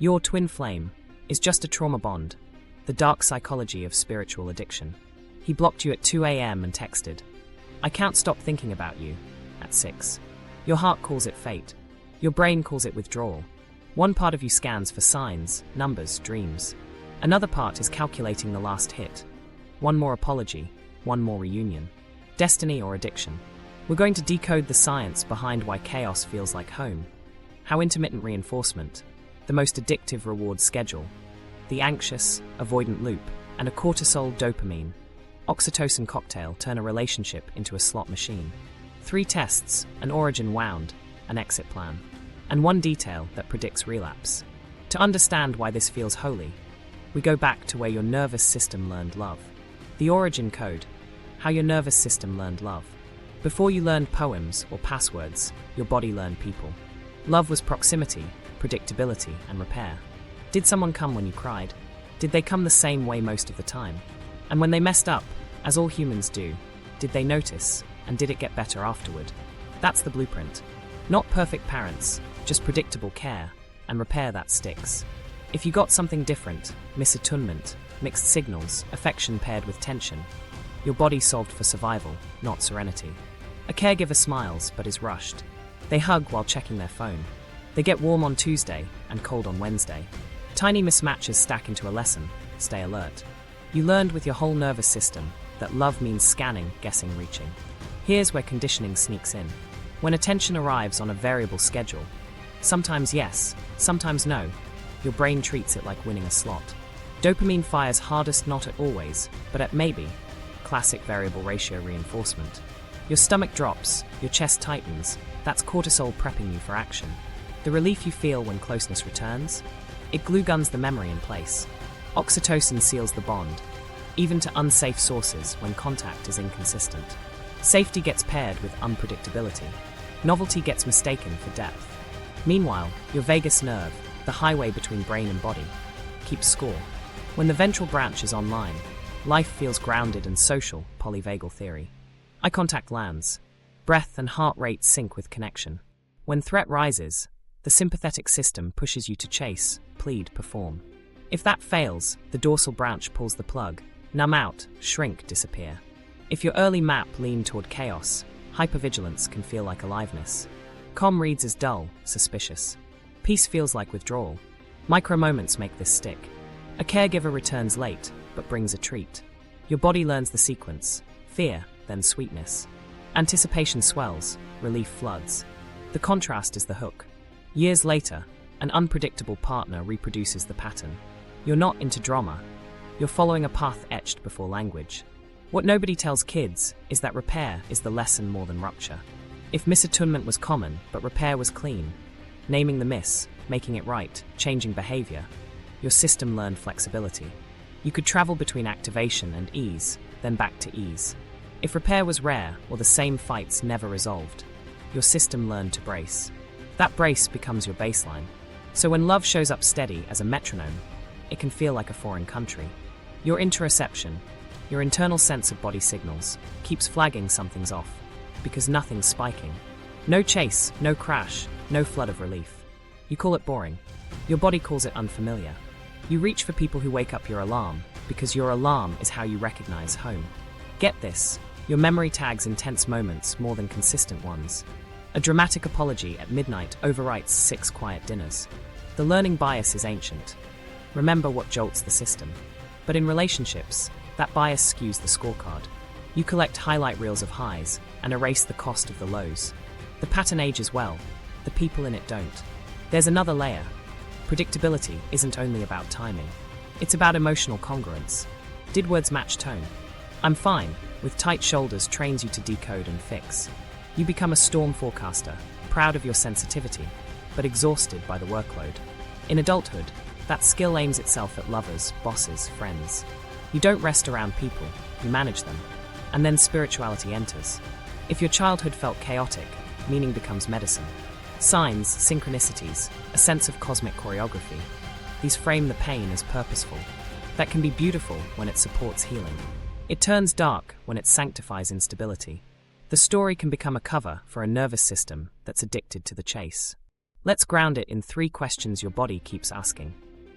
Your twin flame is just a trauma bond, the dark psychology of spiritual addiction. He blocked you at 2 a.m. and texted, "I can't stop thinking about you," at 6. Your heart calls it fate. Your brain calls it withdrawal. One part of you scans for signs, numbers, dreams. Another part is calculating the last hit. One more apology, one more reunion. Destiny or addiction? We're going to decode the science behind why chaos feels like home. How intermittent reinforcement, the most addictive reward schedule, the anxious-avoidant loop, and a cortisol-dopamine-oxytocin cocktail turn a relationship into a slot machine. 3 tests, an origin wound, an exit plan, and one detail that predicts relapse. To understand why this feels holy, we go back to where your nervous system learned love. The origin code, how your nervous system learned love. Before you learned poems or passwords, your body learned people. Love was proximity, predictability, and repair. Did someone come when you cried? Did they come the same way most of the time? And when they messed up, as all humans do, did they notice, and did it get better afterward? That's the blueprint. Not perfect parents, just predictable care, and repair that sticks. If you got something different, misattunement, mixed signals, affection paired with tension, your body solved for survival, not serenity. A caregiver smiles but is rushed. They hug while checking their phone. They get warm on Tuesday and cold on Wednesday. Tiny mismatches stack into a lesson. Stay alert. You learned with your whole nervous system that love means scanning, guessing, reaching. Here's where conditioning sneaks in. When attention arrives on a variable schedule, sometimes yes, sometimes no, your brain treats it like winning a slot. Dopamine fires hardest not at always, but at maybe. Classic variable ratio reinforcement. Your stomach drops, your chest tightens, that's cortisol prepping you for action. The relief you feel when closeness returns, it glue guns the memory in place. Oxytocin seals the bond, even to unsafe sources when contact is inconsistent. Safety gets paired with unpredictability. Novelty gets mistaken for depth. Meanwhile, your vagus nerve, the highway between brain and body, keeps score. When the ventral branch is online, life feels grounded and social, polyvagal theory. Eye contact lands. Breath and heart rate sync with connection. When threat rises, the sympathetic system pushes you to chase, plead, perform. If that fails, the dorsal branch pulls the plug. Numb out, shrink, disappear. If your early map leaned toward chaos, hypervigilance can feel like aliveness. Calm reads as dull, suspicious. Peace feels like withdrawal. Micro moments make this stick. A caregiver returns late, but brings a treat. Your body learns the sequence. Fear, then sweetness. Anticipation swells, relief floods. The contrast is the hook. Years later, an unpredictable partner reproduces the pattern. You're not into drama. You're following a path etched before language. What nobody tells kids is that repair is the lesson more than rupture. If misattunement was common, but repair was clean, naming the miss, making it right, changing behavior, your system learned flexibility. You could travel between activation and ease, then back to ease. If repair was rare or the same fights never resolved, your system learned to brace. That brace becomes your baseline. So when love shows up steady as a metronome, it can feel like a foreign country. Your interoception, your internal sense of body signals, keeps flagging something's off, because nothing's spiking. No chase, no crash, no flood of relief. You call it boring. Your body calls it unfamiliar. You reach for people who wake up your alarm, because your alarm is how you recognize home. Get this, your memory tags intense moments more than consistent ones. A dramatic apology at midnight overwrites 6 quiet dinners. The learning bias is ancient. Remember what jolts the system. But in relationships, that bias skews the scorecard. You collect highlight reels of highs and erase the cost of the lows. The pattern ages well, the people in it don't. There's another layer. Predictability isn't only about timing. It's about emotional congruence. Did words match tone? I'm fine, with tight shoulders trains you to decode and fix. You become a storm forecaster, proud of your sensitivity, but exhausted by the workload. In adulthood, that skill aims itself at lovers, bosses, friends. You don't rest around people, you manage them. And then spirituality enters. If your childhood felt chaotic, meaning becomes medicine. Signs, synchronicities, a sense of cosmic choreography. These frame the pain as purposeful. That can be beautiful when it supports healing. It turns dark when it sanctifies instability. The story can become a cover for a nervous system that's addicted to the chase. Let's ground it in 3 questions your body keeps asking.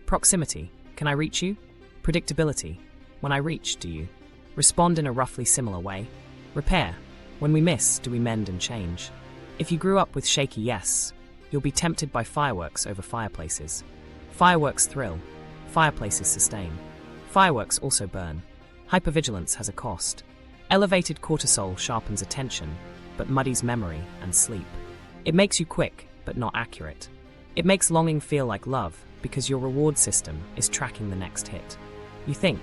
Proximity, can I reach you? Predictability, when I reach, do you respond in a roughly similar way? Repair, when we miss, do we mend and change? If you grew up with shaky yes, you'll be tempted by fireworks over fireplaces. Fireworks thrill, fireplaces sustain. Fireworks also burn. Hypervigilance has a cost. Elevated cortisol sharpens attention, but muddies memory and sleep. It makes you quick, but not accurate. It makes longing feel like love because your reward system is tracking the next hit. You think,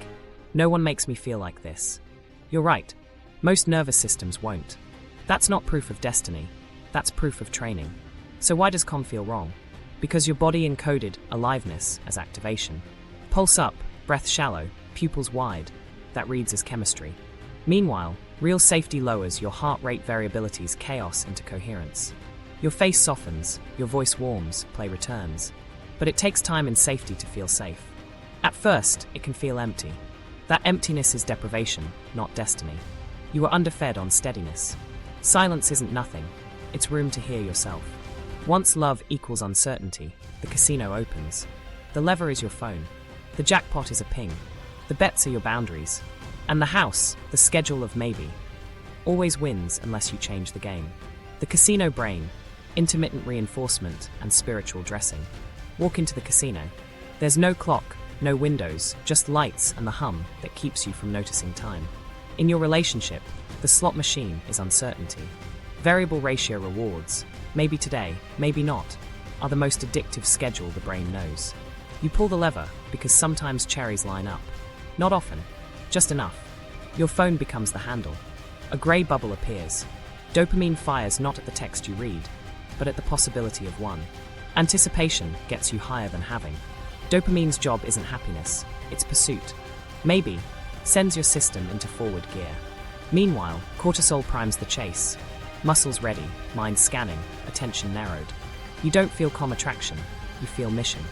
no one makes me feel like this. You're right. Most nervous systems won't. That's not proof of destiny. That's proof of training. So why does calm feel wrong? Because your body encoded aliveness as activation. Pulse up, breath shallow, pupils wide. That reads as chemistry. Meanwhile, real safety lowers your heart rate variability's chaos into coherence. Your face softens, your voice warms, play returns. But it takes time and safety to feel safe. At first, it can feel empty. That emptiness is deprivation, not destiny. You are underfed on steadiness. Silence isn't nothing. It's room to hear yourself. Once love equals uncertainty, the casino opens. The lever is your phone. The jackpot is a ping. The bets are your boundaries. And the house, the schedule of maybe, always wins unless you change the game. The casino brain, intermittent reinforcement and spiritual dressing. Walk into the casino. There's no clock, no windows, just lights and the hum that keeps you from noticing time. In your relationship, the slot machine is uncertainty. Variable ratio rewards, maybe today, maybe not, are the most addictive schedule the brain knows. You pull the lever because sometimes cherries line up. Not often, just enough. Your phone becomes the handle. A grey bubble appears. Dopamine fires not at the text you read, but at the possibility of one. Anticipation gets you higher than having. Dopamine's job isn't happiness, it's pursuit. Maybe sends your system into forward gear. Meanwhile, cortisol primes the chase. Muscles ready, mind scanning, attention narrowed. You don't feel calm attraction, you feel mission.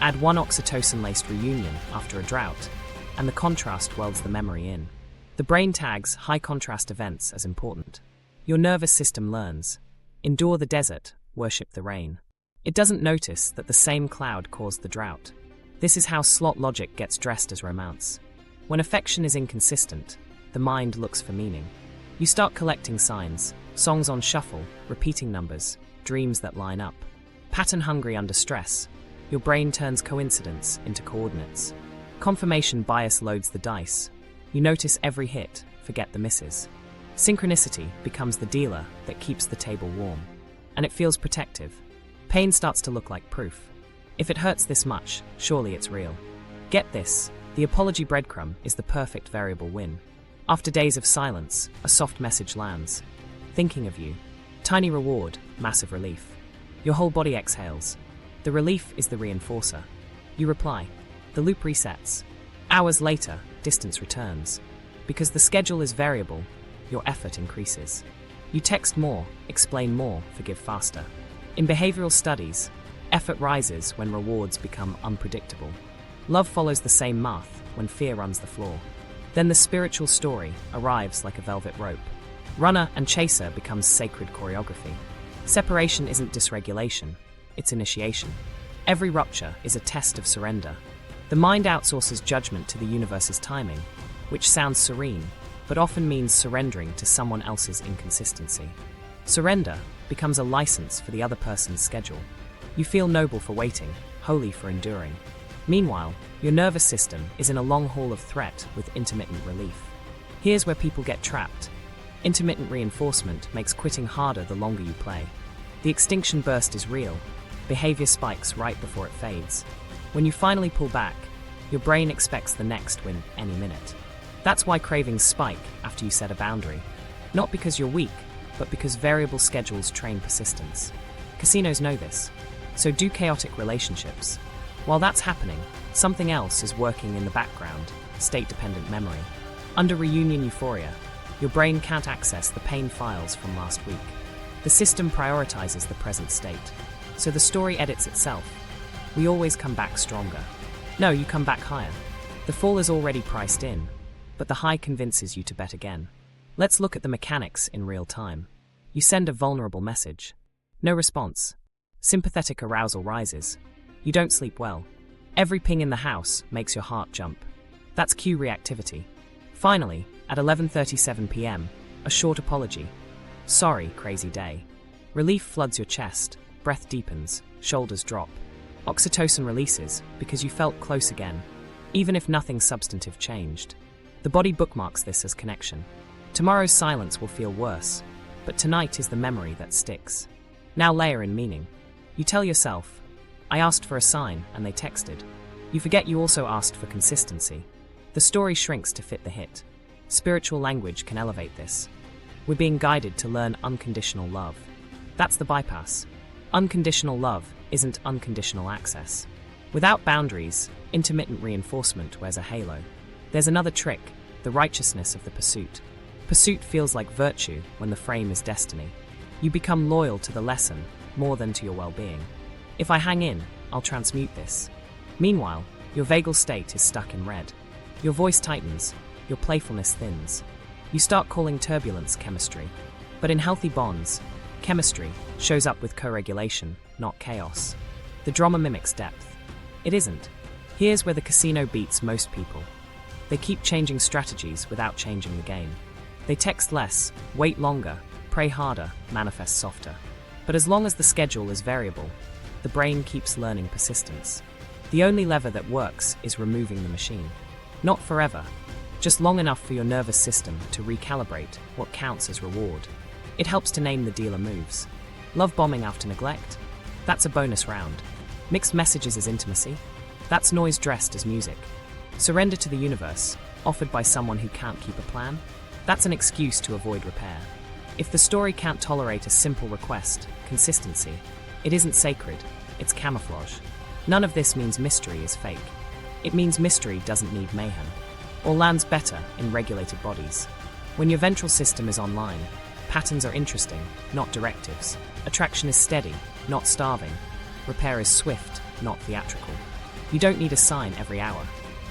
Add one oxytocin-laced reunion after a drought, and the contrast welds the memory in. The brain tags high-contrast events as important. Your nervous system learns. Endure the desert, worship the rain. It doesn't notice that the same cloud caused the drought. This is how slot logic gets dressed as romance. When affection is inconsistent, the mind looks for meaning. You start collecting signs, songs on shuffle, repeating numbers, dreams that line up. Pattern-hungry under stress, your brain turns coincidence into coordinates. Confirmation bias loads the dice. You notice every hit, forget the misses. Synchronicity becomes the dealer that keeps the table warm. And it feels protective. Pain starts to look like proof. If it hurts this much, surely it's real. Get this, the apology breadcrumb is the perfect variable win. After days of silence, a soft message lands. Thinking of you. Tiny reward, massive relief. Your whole body exhales. The relief is the reinforcer. You reply. The loop resets. Hours later, distance returns. Because the schedule is variable, your effort increases. You text more, explain more, forgive faster. In behavioral studies, effort rises when rewards become unpredictable. Love follows the same math when fear runs the floor. Then the spiritual story arrives like a velvet rope. Runner and chaser becomes sacred choreography. Separation isn't dysregulation, it's initiation. Every rupture is a test of surrender. The mind outsources judgment to the universe's timing, which sounds serene, but often means surrendering to someone else's inconsistency. Surrender becomes a license for the other person's schedule. You feel noble for waiting, holy for enduring. Meanwhile, your nervous system is in a long haul of threat with intermittent relief. Here's where people get trapped. Intermittent reinforcement makes quitting harder the longer you play. The extinction burst is real. Behavior spikes right before it fades. When you finally pull back, your brain expects the next win any minute. That's why cravings spike after you set a boundary. Not because you're weak, but because variable schedules train persistence. Casinos know this, so do chaotic relationships. While that's happening, something else is working in the background, state-dependent memory. Under reunion euphoria, your brain can't access the pain files from last week. The system prioritizes the present state, so the story edits itself. We always come back stronger. No, you come back higher. The fall is already priced in, but the high convinces you to bet again. Let's look at the mechanics in real time. You send a vulnerable message. No response. Sympathetic arousal rises. You don't sleep well. Every ping in the house makes your heart jump. That's cue reactivity. Finally, at 11:37 p.m., a short apology. Sorry, crazy day. Relief floods your chest, breath deepens, shoulders drop. Oxytocin releases because you felt close again, even if nothing substantive changed. The body bookmarks this as connection. Tomorrow's silence will feel worse, but tonight is the memory that sticks. Now layer in meaning. You tell yourself, I asked for a sign and they texted. You forget you also asked for consistency. The story shrinks to fit the hit. Spiritual language can elevate this. We're being guided to learn unconditional love. That's the bypass. Unconditional love isn't unconditional access. Without boundaries, intermittent reinforcement wears a halo. There's another trick, the righteousness of the pursuit. Pursuit feels like virtue when the frame is destiny. You become loyal to the lesson more than to your well-being. If I hang in, I'll transmute this. Meanwhile, your vagal state is stuck in red. Your voice tightens, your playfulness thins. You start calling turbulence chemistry. But in healthy bonds, chemistry shows up with co-regulation, not chaos. The drama mimics depth. It isn't. Here's where the casino beats most people. They keep changing strategies without changing the game. They text less, wait longer, pray harder, manifest softer. But as long as the schedule is variable, the brain keeps learning persistence. The only lever that works is removing the machine. Not forever, just long enough for your nervous system to recalibrate what counts as reward. It helps to name the dealer moves. Love bombing after neglect? That's a bonus round. Mixed messages as intimacy? That's noise dressed as music. Surrender to the universe, offered by someone who can't keep a plan? That's an excuse to avoid repair. If the story can't tolerate a simple request, consistency, it isn't sacred, it's camouflage. None of this means mystery is fake. It means mystery doesn't need mayhem, or lands better in regulated bodies. When your ventral system is online, patterns are interesting, not directives. Attraction is steady, not starving. Repair is swift, not theatrical. You don't need a sign every hour.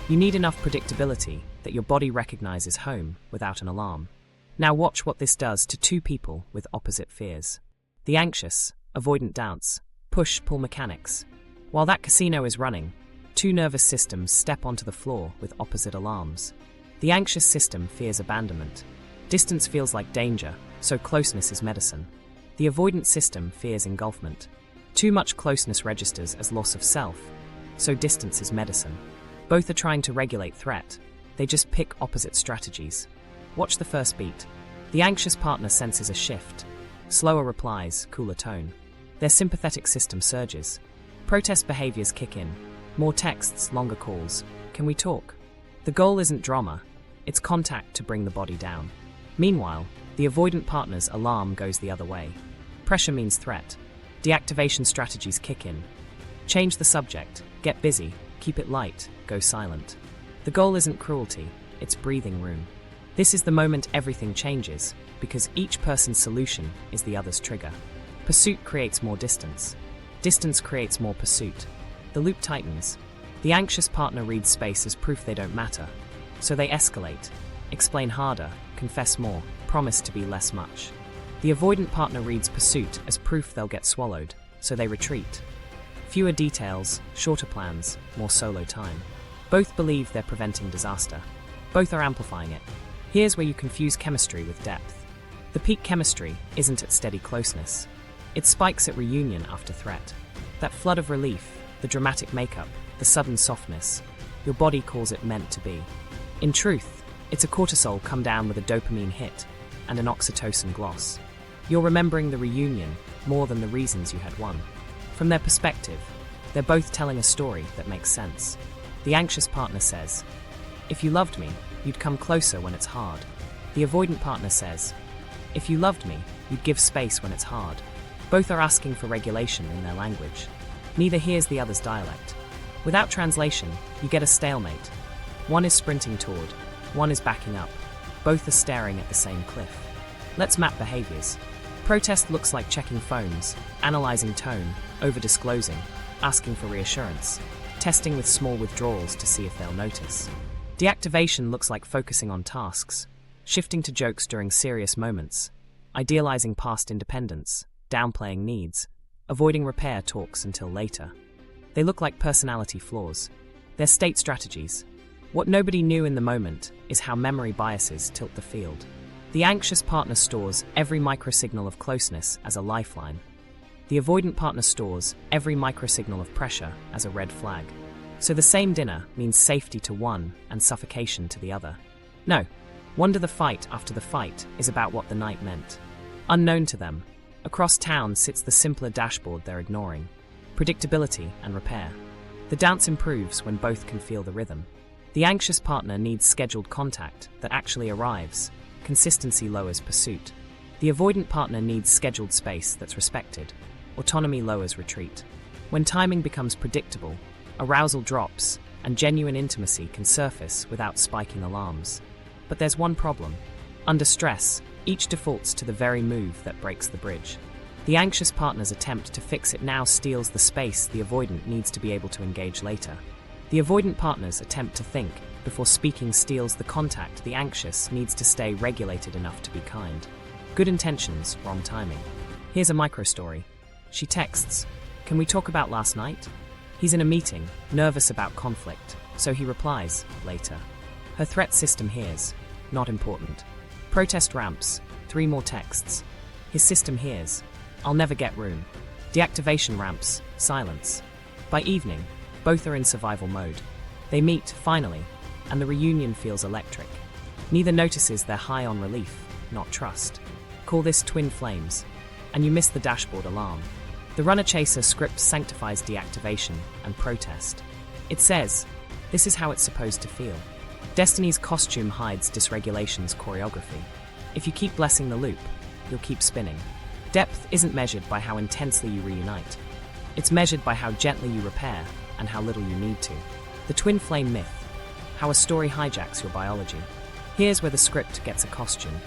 You need enough predictability that your body recognizes home without an alarm. Now watch what this does to two people with opposite fears. The anxious-avoidant dance, push-pull mechanics. While that casino is running, two nervous systems step onto the floor with opposite alarms. The anxious system fears abandonment. Distance feels like danger, so closeness is medicine. The avoidant system fears engulfment. Too much closeness registers as loss of self, so distance is medicine. Both are trying to regulate threat. They just pick opposite strategies. Watch the first beat. The anxious partner senses a shift. Slower replies, cooler tone. Their sympathetic system surges. Protest behaviors kick in. More texts, longer calls. Can we talk? The goal isn't drama. It's contact to bring the body down. Meanwhile, the avoidant partner's alarm goes the other way. Pressure means threat. Deactivation strategies kick in. Change the subject. Get busy. Keep it light. Go silent. The goal isn't cruelty. It's breathing room. This is the moment everything changes, because each person's solution is the other's trigger. Pursuit creates more distance. Distance creates more pursuit. The loop tightens. The anxious partner reads space as proof they don't matter. So they escalate, explain harder, confess more, promise to be less much. The avoidant partner reads pursuit as proof they'll get swallowed, so they retreat. Fewer details, shorter plans, more solo time. Both believe they're preventing disaster. Both are amplifying it. Here's where you confuse chemistry with depth. The peak chemistry isn't at steady closeness. It spikes at reunion after threat. That flood of relief, the dramatic makeup, the sudden softness, your body calls it meant to be. In truth, it's a cortisol come down with a dopamine hit and an oxytocin gloss. You're remembering the reunion more than the reasons you had won. From their perspective, they're both telling a story that makes sense. The anxious partner says, if you loved me, you'd come closer when it's hard. The avoidant partner says, if you loved me, you'd give space when it's hard. Both are asking for regulation in their language. Neither hears the other's dialect. Without translation, you get a stalemate. One is sprinting toward, one is backing up. Both are staring at the same cliff. Let's map behaviors. Protest looks like checking phones, analyzing tone, over-disclosing, asking for reassurance, testing with small withdrawals to see if they'll notice. Deactivation looks like focusing on tasks, shifting to jokes during serious moments, idealizing past independence, downplaying needs, avoiding repair talks until later. They look like personality flaws. They're state strategies. What nobody knew in the moment is how memory biases tilt the field. The anxious partner stores every microsignal of closeness as a lifeline. The avoidant partner stores every microsignal of pressure as a red flag. So the same dinner means safety to one and suffocation to the other. No, wonder the fight after the fight is about what the night meant. Unknown to them, across town sits the simpler dashboard they're ignoring. Predictability and repair. The dance improves when both can feel the rhythm. The anxious partner needs scheduled contact that actually arrives. Consistency lowers pursuit. The avoidant partner needs scheduled space that's respected. Autonomy lowers retreat. When timing becomes predictable, arousal drops, and genuine intimacy can surface without spiking alarms. But there's one problem. Under stress, each defaults to the very move that breaks the bridge. The anxious partner's attempt to fix it now steals the space the avoidant needs to be able to engage later. The avoidant partner's attempt to think before speaking steals the contact the anxious needs to stay regulated enough to be kind. Good intentions, wrong timing. Here's a micro-story. She texts, "Can we talk about last night?" He's in a meeting, nervous about conflict, so he replies, "Later." Her threat system hears, "Not important." Protest ramps, 3 more texts. His system hears, "I'll never get room." Deactivation ramps, silence. By evening, both are in survival mode. They meet, finally, and the reunion feels electric. Neither notices they're high on relief, not trust. Call this twin flames, and you miss the dashboard alarm. The runner-chaser script sanctifies deactivation and protest. It says, this is how it's supposed to feel. Destiny's costume hides dysregulation's choreography. If you keep blessing the loop, you'll keep spinning. Depth isn't measured by how intensely you reunite. It's measured by how gently you repair and how little you need to. The twin flame myth. How a story hijacks your biology. Here's where the script gets a costume.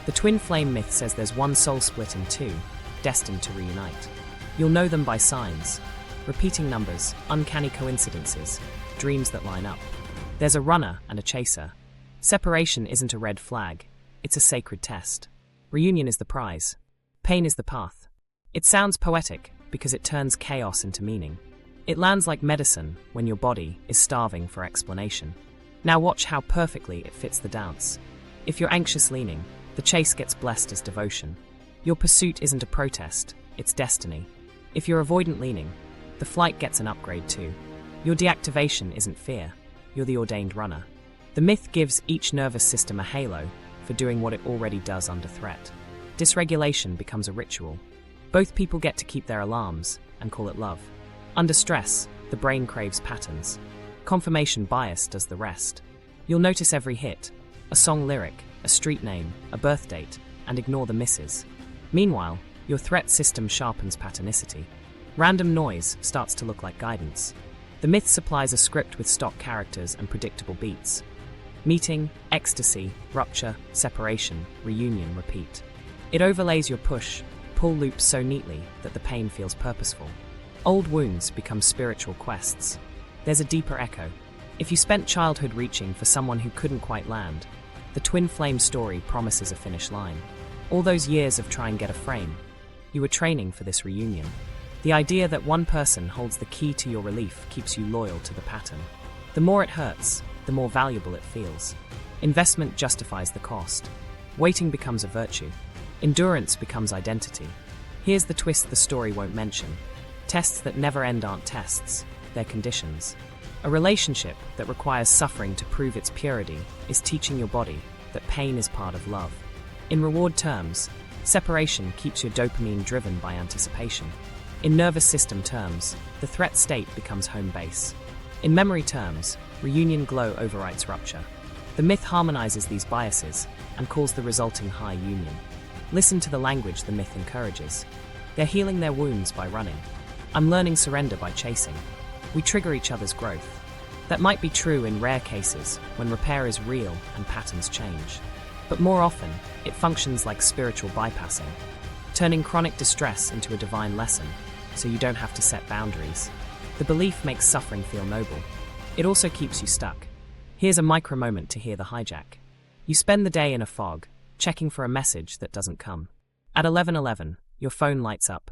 The twin flame myth says there's one soul split in 2, destined to reunite. You'll know them by signs. Repeating numbers, uncanny coincidences, dreams that line up. There's a runner and a chaser. Separation isn't a red flag. It's a sacred test. Reunion is the prize. Pain is the path. It sounds poetic because it turns chaos into meaning. It lands like medicine when your body is starving for explanation. Now watch how perfectly it fits the dance. If you're anxious leaning, the chase gets blessed as devotion. Your pursuit isn't a protest, it's destiny. If you're avoidant leaning, the flight gets an upgrade too. Your deactivation isn't fear, you're the ordained runner. The myth gives each nervous system a halo for doing what it already does under threat. Dysregulation becomes a ritual. Both people get to keep their alarms and call it love. Under stress, the brain craves patterns. Confirmation bias does the rest. You'll notice every hit, a song lyric, a street name, a birth date, and ignore the misses. Meanwhile, your threat system sharpens patternicity. Random noise starts to look like guidance. The myth supplies a script with stock characters and predictable beats. Meeting, ecstasy, rupture, separation, reunion, repeat. It overlays your push-pull loops so neatly that the pain feels purposeful. Old wounds become spiritual quests. There's a deeper echo. If you spent childhood reaching for someone who couldn't quite land, the twin flame story promises a finish line. All those years of try and get a frame, you were training for this reunion. The idea that one person holds the key to your relief keeps you loyal to the pattern. The more it hurts, the more valuable it feels. Investment justifies the cost. Waiting becomes a virtue. Endurance becomes identity. Here's the twist the story won't mention. Tests that never end aren't tests, they're conditions. A relationship that requires suffering to prove its purity is teaching your body that pain is part of love. In reward terms, separation keeps your dopamine driven by anticipation. In nervous system terms, the threat state becomes home base. In memory terms, reunion glow overwrites rupture. The myth harmonizes these biases and calls the resulting high union. Listen to the language the myth encourages. They're healing their wounds by running. I'm learning surrender by chasing. We trigger each other's growth. That might be true in rare cases when repair is real and patterns change. But more often, it functions like spiritual bypassing, turning chronic distress into a divine lesson so you don't have to set boundaries. The belief makes suffering feel noble. It also keeps you stuck. Here's a micro moment to hear the hijack. You spend the day in a fog, checking for a message that doesn't come. At 11:11, your phone lights up.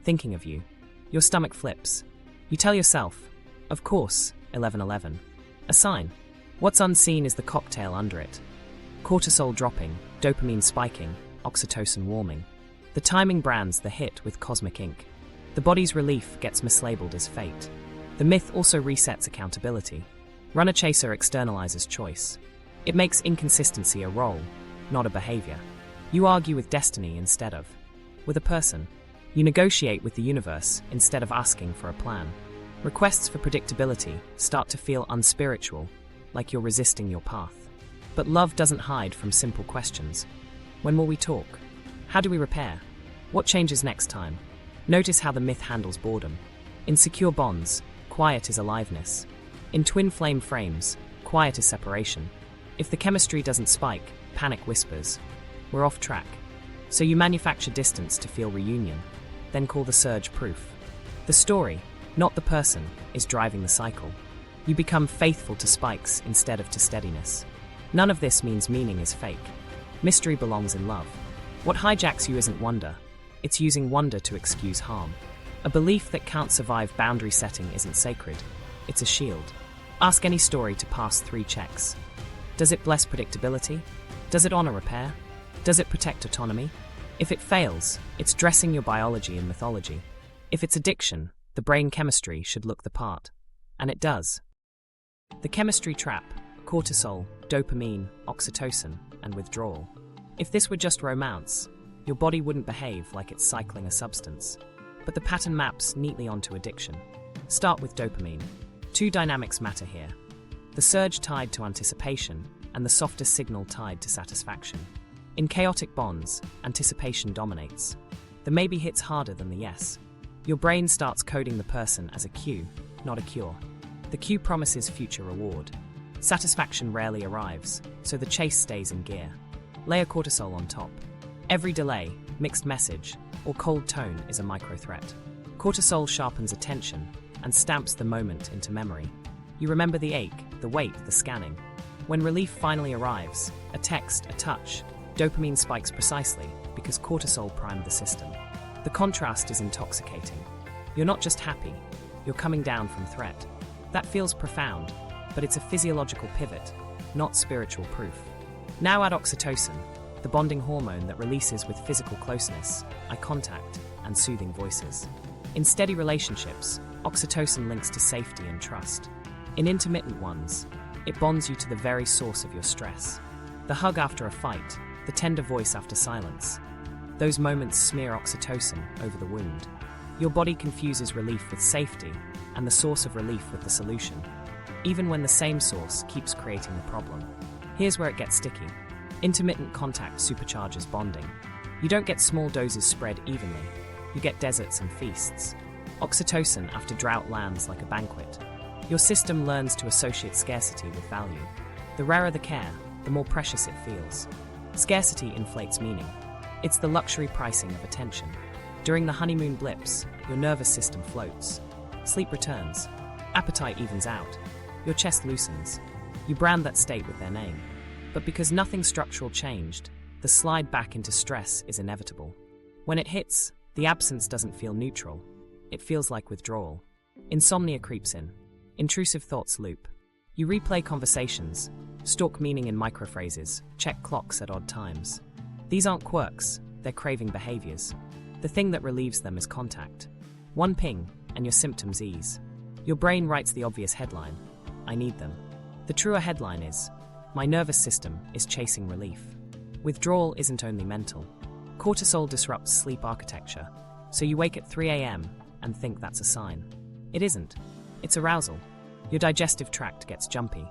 thinking of you. Your stomach flips. You tell yourself, of course, 11:11. A sign. What's unseen is the cocktail under it. Cortisol dropping, dopamine spiking, oxytocin warming. The timing brands the hit with cosmic ink. The body's relief gets mislabeled as fate. The myth also resets accountability. Runner-chaser externalizes choice. It makes inconsistency a role, not a behavior. You argue with destiny instead of with a person. You negotiate with the universe instead of asking for a plan. Requests for predictability start to feel unspiritual, like you're resisting your path. But love doesn't hide from simple questions. When will we talk? How do we repair? What changes next time? Notice how the myth handles boredom. In secure bonds, quiet is aliveness. In twin flame frames, quiet is separation. If the chemistry doesn't spike, panic whispers. We're off track. So you manufacture distance to feel reunion, then call the surge proof. The story, not the person, is driving the cycle. You become faithful to spikes instead of to steadiness. None of this means meaning is fake. Mystery belongs in love. What hijacks you isn't wonder. It's using wonder to excuse harm. A belief that can't survive boundary setting isn't sacred. It's a shield. Ask any story to pass 3 checks. Does it bless predictability? Does it honor repair? Does it protect autonomy? If it fails, it's dressing your biology in mythology. If it's addiction, the brain chemistry should look the part. And it does. The chemistry trap: cortisol, dopamine, oxytocin, and withdrawal. If this were just romance, your body wouldn't behave like it's cycling a substance. But the pattern maps neatly onto addiction. Start with dopamine. 2 dynamics matter here: the surge tied to anticipation and the softer signal tied to satisfaction. In chaotic bonds, anticipation dominates. The maybe hits harder than the yes. Your brain starts coding the person as a cue, not a cure. The cue promises future reward. Satisfaction rarely arrives, so the chase stays in gear. Layer cortisol on top. Every delay, mixed message, or cold tone is a micro-threat. Cortisol sharpens attention and stamps the moment into memory. You remember the ache, the wait, the scanning. When relief finally arrives, a text, a touch, dopamine spikes precisely because cortisol primed the system. The contrast is intoxicating. You're not just happy, you're coming down from threat. That feels profound, but it's a physiological pivot, not spiritual proof. Now add oxytocin, the bonding hormone that releases with physical closeness, eye contact, and soothing voices. In steady relationships, oxytocin links to safety and trust. In intermittent ones, it bonds you to the very source of your stress. The hug after a fight, the tender voice after silence. Those moments smear oxytocin over the wound. Your body confuses relief with safety and the source of relief with the solution, even when the same source keeps creating the problem. Here's where it gets sticky. Intermittent contact supercharges bonding. You don't get small doses spread evenly. You get deserts and feasts. Oxytocin after drought lands like a banquet. Your system learns to associate scarcity with value. The rarer the care, the more precious it feels. Scarcity inflates meaning. It's the luxury pricing of attention. During the honeymoon blips, your nervous system floats. Sleep returns. Appetite evens out. Your chest loosens. You brand that state with their name. But because nothing structural changed, the slide back into stress is inevitable. When it hits, the absence doesn't feel neutral. It feels like withdrawal. Insomnia creeps in. Intrusive thoughts loop. You replay conversations, stalk meaning in microphrases, check clocks at odd times. These aren't quirks, they're craving behaviors. The thing that relieves them is contact. One ping, and your symptoms ease. Your brain writes the obvious headline: I need them. The truer headline is: my nervous system is chasing relief. Withdrawal isn't only mental. Cortisol disrupts sleep architecture, so you wake at 3 a.m. and think that's a sign. It isn't. It's arousal. Your digestive tract gets jumpy.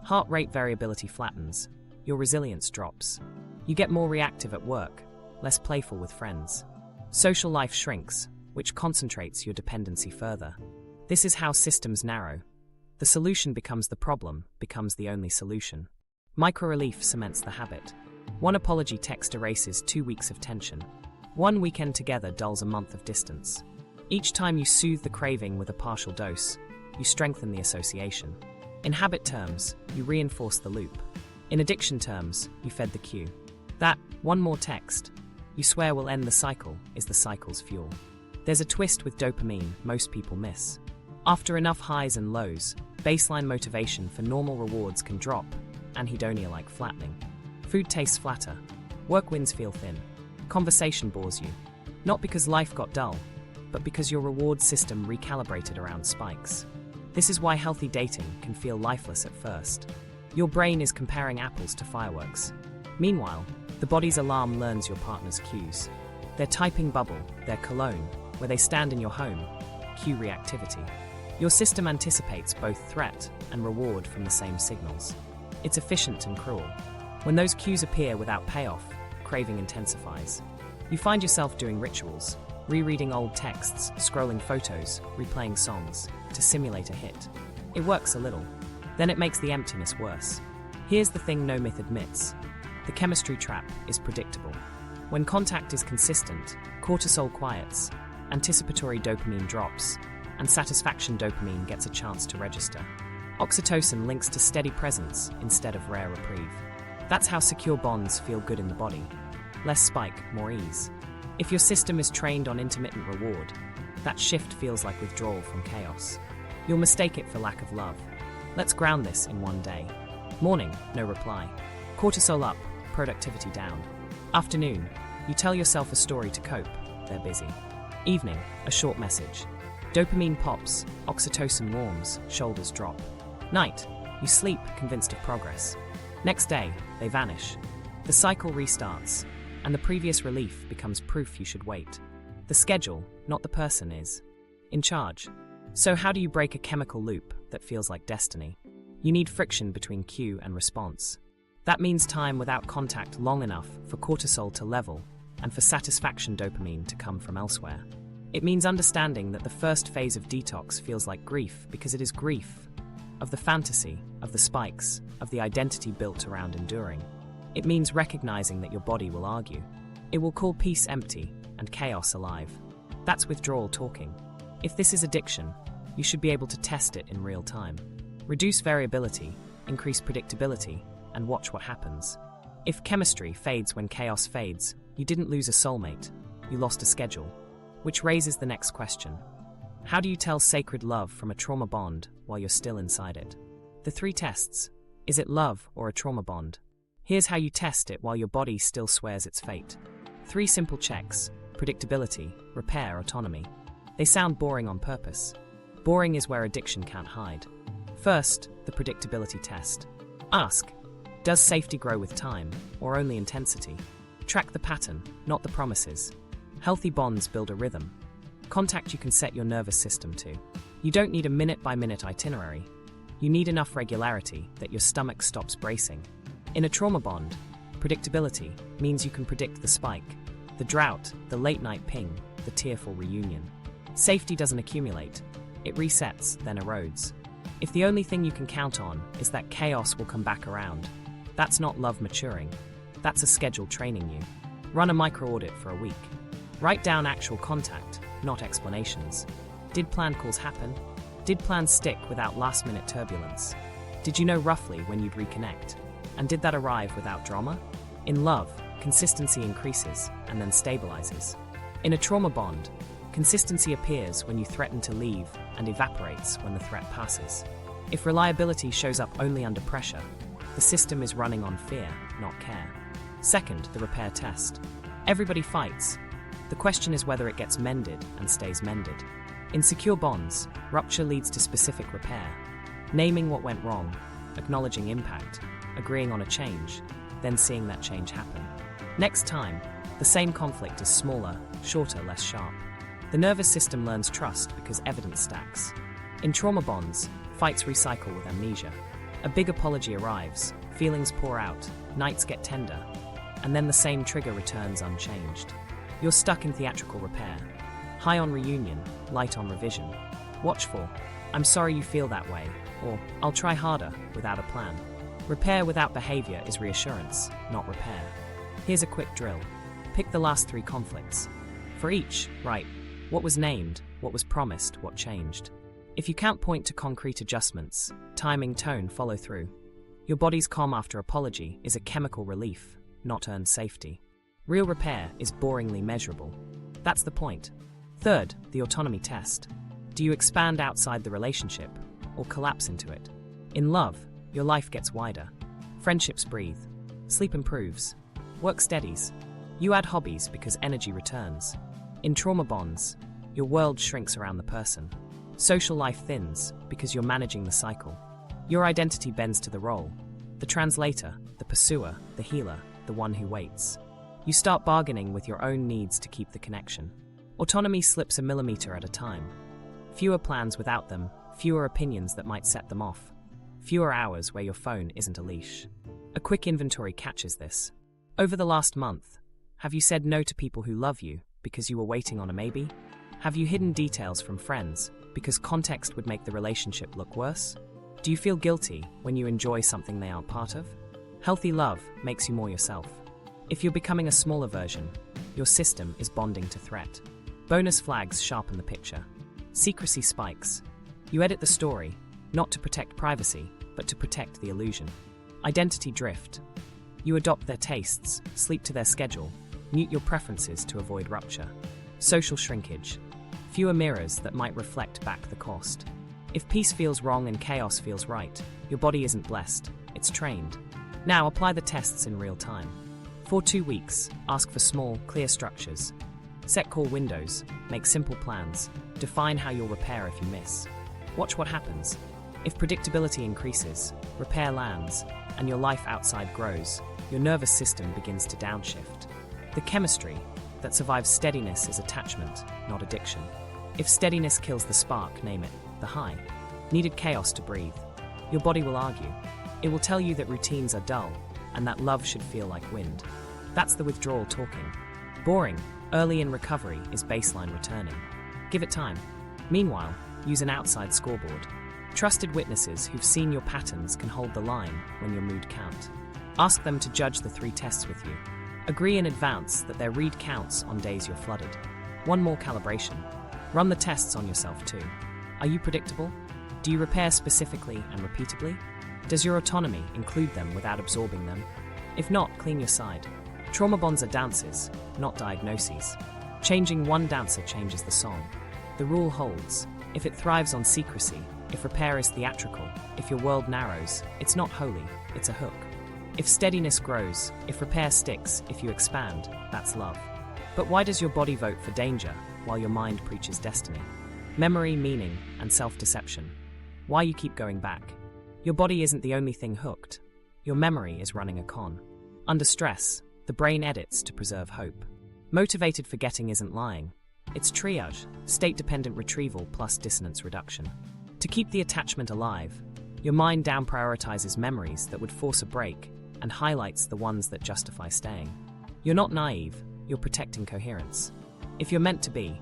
Heart rate variability flattens. Your resilience drops. You get more reactive at work, less playful with friends. Social life shrinks, which concentrates your dependency further. This is how systems narrow. The solution becomes the problem, becomes the only solution. Micro-relief cements the habit. One apology text erases 2 weeks of tension. One weekend together dulls a month of distance. Each time you soothe the craving with a partial dose, you strengthen the association. In habit terms, you reinforce the loop. In addiction terms, you fed the cue. That one more text, you swear will end the cycle, is the cycle's fuel. There's a twist with dopamine most people miss. After enough highs and lows, baseline motivation for normal rewards can drop, anhedonia like flattening. Food tastes flatter. Work wins feel thin. Conversation bores you. Not because life got dull, but because your reward system recalibrated around spikes. This is why healthy dating can feel lifeless at first. Your brain is comparing apples to fireworks. Meanwhile, the body's alarm learns your partner's cues. Their typing bubble, their cologne, where they stand in your home, cue reactivity. Your system anticipates both threat and reward from the same signals. It's efficient and cruel. When those cues appear without payoff, craving intensifies. You find yourself doing rituals, rereading old texts, scrolling photos, replaying songs, to simulate a hit. It works a little. Then it makes the emptiness worse. Here's the thing no myth admits. The chemistry trap is predictable. When contact is consistent, cortisol quiets, anticipatory dopamine drops, and satisfaction dopamine gets a chance to register. Oxytocin links to steady presence instead of rare reprieve. That's how secure bonds feel good in the body. Less spike, more ease. If your system is trained on intermittent reward, that shift feels like withdrawal from chaos. You'll mistake it for lack of love. Let's ground this in one day. Morning, no reply. Cortisol up, productivity down. Afternoon, you tell yourself a story to cope, they're busy. Evening, a short message. Dopamine pops, oxytocin warms, shoulders drop. Night, you sleep convinced of progress. Next day, they vanish. The cycle restarts, and the previous relief becomes proof you should wait. The schedule, not the person, is in charge. So how do you break a chemical loop that feels like destiny? You need friction between cue and response. That means time without contact long enough for cortisol to level and for satisfaction dopamine to come from elsewhere. It means understanding that the first phase of detox feels like grief because it is grief of the fantasy, of the spikes, of the identity built around enduring. It means recognizing that your body will argue. It will call peace empty and chaos alive. That's withdrawal talking. If this is addiction, you should be able to test it in real time. Reduce variability, increase predictability, and watch what happens. If chemistry fades when chaos fades, you didn't lose a soulmate, you lost a schedule. Which raises the next question. How do you tell sacred love from a trauma bond while you're still inside it? The 3 tests. Is it love or a trauma bond? Here's how you test it while your body still swears its fate. 3 simple checks: predictability, repair, autonomy. They sound boring on purpose. Boring is where addiction can't hide. First, the predictability test. Ask, does safety grow with time, or only intensity? Track the pattern, not the promises. Healthy bonds build a rhythm. Contact you can set your nervous system to. You don't need a minute-by-minute itinerary. You need enough regularity that your stomach stops bracing. In a trauma bond, predictability means you can predict the spike, the drought, the late-night ping, the tearful reunion. Safety doesn't accumulate. It resets, then erodes. If the only thing you can count on is that chaos will come back around, that's not love maturing. That's a schedule training you. Run a micro-audit for a week. Write down actual contact, not explanations. Did planned calls happen? Did plans stick without last-minute turbulence? Did you know roughly when you'd reconnect? And did that arrive without drama? In love, consistency increases and then stabilizes. In a trauma bond, consistency appears when you threaten to leave and evaporates when the threat passes. If reliability shows up only under pressure, the system is running on fear, not care. Second, the repair test. Everybody fights. The question is whether it gets mended and stays mended. In secure bonds, rupture leads to specific repair. Naming what went wrong, acknowledging impact, agreeing on a change, then seeing that change happen. Next time, the same conflict is smaller, shorter, less sharp. The nervous system learns trust because evidence stacks. In trauma bonds, fights recycle with amnesia. A big apology arrives, feelings pour out, nights get tender, and then the same trigger returns unchanged. You're stuck in theatrical repair. High on reunion, light on revision. Watch for, I'm sorry you feel that way, or I'll try harder, without a plan. Repair without behavior is reassurance, not repair. Here's a quick drill. Pick the last 3 conflicts. For each, write what was named, what was promised, what changed. If you can't point to concrete adjustments, timing, tone, follow through. Your body's calm after apology is a chemical relief, not earned safety. Real repair is boringly measurable. That's the point. Third, the autonomy test. Do you expand outside the relationship or collapse into it? In love, your life gets wider. Friendships breathe. Sleep improves. Work steadies. You add hobbies because energy returns. In trauma bonds, your world shrinks around the person. Social life thins because you're managing the cycle. Your identity bends to the role. The translator, the pursuer, the healer, the one who waits. You start bargaining with your own needs to keep the connection. Autonomy slips a millimeter at a time. Fewer plans without them, fewer opinions that might set them off. Fewer hours where your phone isn't a leash. A quick inventory catches this. Over the last month, have you said no to people who love you because you were waiting on a maybe? Have you hidden details from friends because context would make the relationship look worse? Do you feel guilty when you enjoy something they aren't part of? Healthy love makes you more yourself. If you're becoming a smaller version, your system is bonding to threat. Bonus flags sharpen the picture. Secrecy spikes. You edit the story, not to protect privacy, but to protect the illusion. Identity drift. You adopt their tastes, sleep to their schedule, mute your preferences to avoid rupture. Social shrinkage. Fewer mirrors that might reflect back the cost. If peace feels wrong and chaos feels right, your body isn't blessed, it's trained. Now apply the tests in real time. For 2 weeks, ask for small, clear structures. Set core windows, make simple plans, define how you'll repair if you miss. Watch what happens. If predictability increases, repair lands, and your life outside grows, your nervous system begins to downshift. The chemistry that survives steadiness is attachment, not addiction. If steadiness kills the spark, name it, the high. Needed chaos to breathe. Your body will argue. It will tell you that routines are dull, and that love should feel like wind. That's the withdrawal talking. Boring, early in recovery is baseline returning. Give it time. Meanwhile, use an outside scoreboard. Trusted witnesses who've seen your patterns can hold the line when your mood count. Ask them to judge the 3 tests with you. Agree in advance that their read counts on days you're flooded. One more calibration. Run the tests on yourself too. Are you predictable? Do you repair specifically and repeatably? Does your autonomy include them without absorbing them? If not, clean your side. Trauma bonds are dances, not diagnoses. Changing one dancer changes the song. The rule holds. If it thrives on secrecy, if repair is theatrical, if your world narrows, it's not holy, it's a hook. If steadiness grows, if repair sticks, if you expand, that's love. But why does your body vote for danger while your mind preaches destiny? Memory, meaning, and self-deception. Why you keep going back? Your body isn't the only thing hooked. Your memory is running a con. Under stress, the brain edits to preserve hope. Motivated forgetting isn't lying. It's triage, state-dependent retrieval plus dissonance reduction. To keep the attachment alive, your mind down-prioritizes memories that would force a break and highlights the ones that justify staying. You're not naive, you're protecting coherence. If you're meant to be,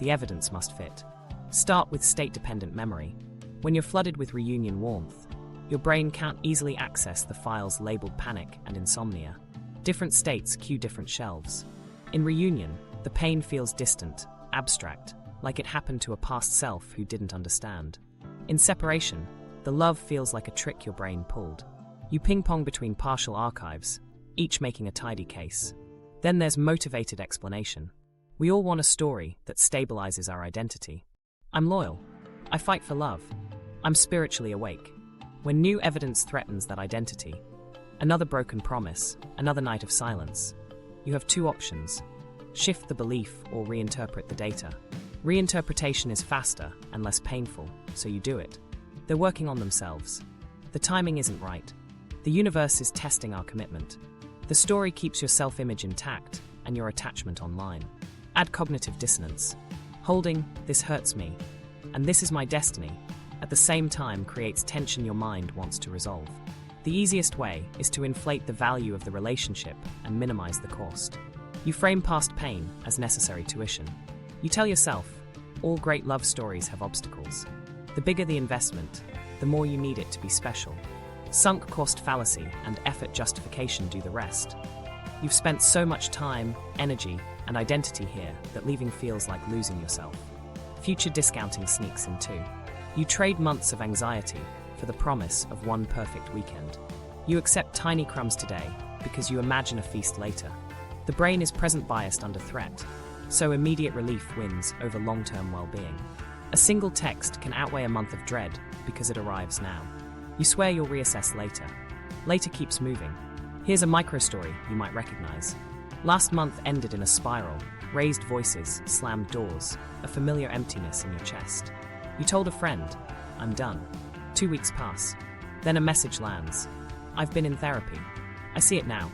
the evidence must fit. Start with state-dependent memory. When you're flooded with reunion warmth, your brain can't easily access the files labeled panic and insomnia. Different states cue different shelves. In reunion, the pain feels distant, abstract, like it happened to a past self who didn't understand. In separation, the love feels like a trick your brain pulled. You ping-pong between partial archives, each making a tidy case. Then there's motivated explanation. We all want a story that stabilizes our identity. I'm loyal. I fight for love. I'm spiritually awake. When new evidence threatens that identity, another broken promise, another night of silence, you have 2 options. Shift the belief or reinterpret the data. Reinterpretation is faster and less painful, so you do it. They're working on themselves. The timing isn't right. The universe is testing our commitment. The story keeps your self-image intact and your attachment online. Add cognitive dissonance. Holding, this hurts me, and this is my destiny, at the same time creates tension your mind wants to resolve. The easiest way is to inflate the value of the relationship and minimize the cost. You frame past pain as necessary tuition. You tell yourself, all great love stories have obstacles. The bigger the investment, the more you need it to be special. Sunk cost fallacy and effort justification do the rest. You've spent so much time, energy, and identity here that leaving feels like losing yourself. Future discounting sneaks in too. You trade months of anxiety for the promise of one perfect weekend. You accept tiny crumbs today because you imagine a feast later. The brain is present biased under threat. So immediate relief wins over long-term well-being. A single text can outweigh a month of dread because it arrives now. You swear you'll reassess later. Later keeps moving. Here's a micro-story you might recognize. Last month ended in a spiral. Raised voices, slammed doors, a familiar emptiness in your chest. You told a friend, "I'm done." 2 weeks pass. Then a message lands. "I've been in therapy." I see it now.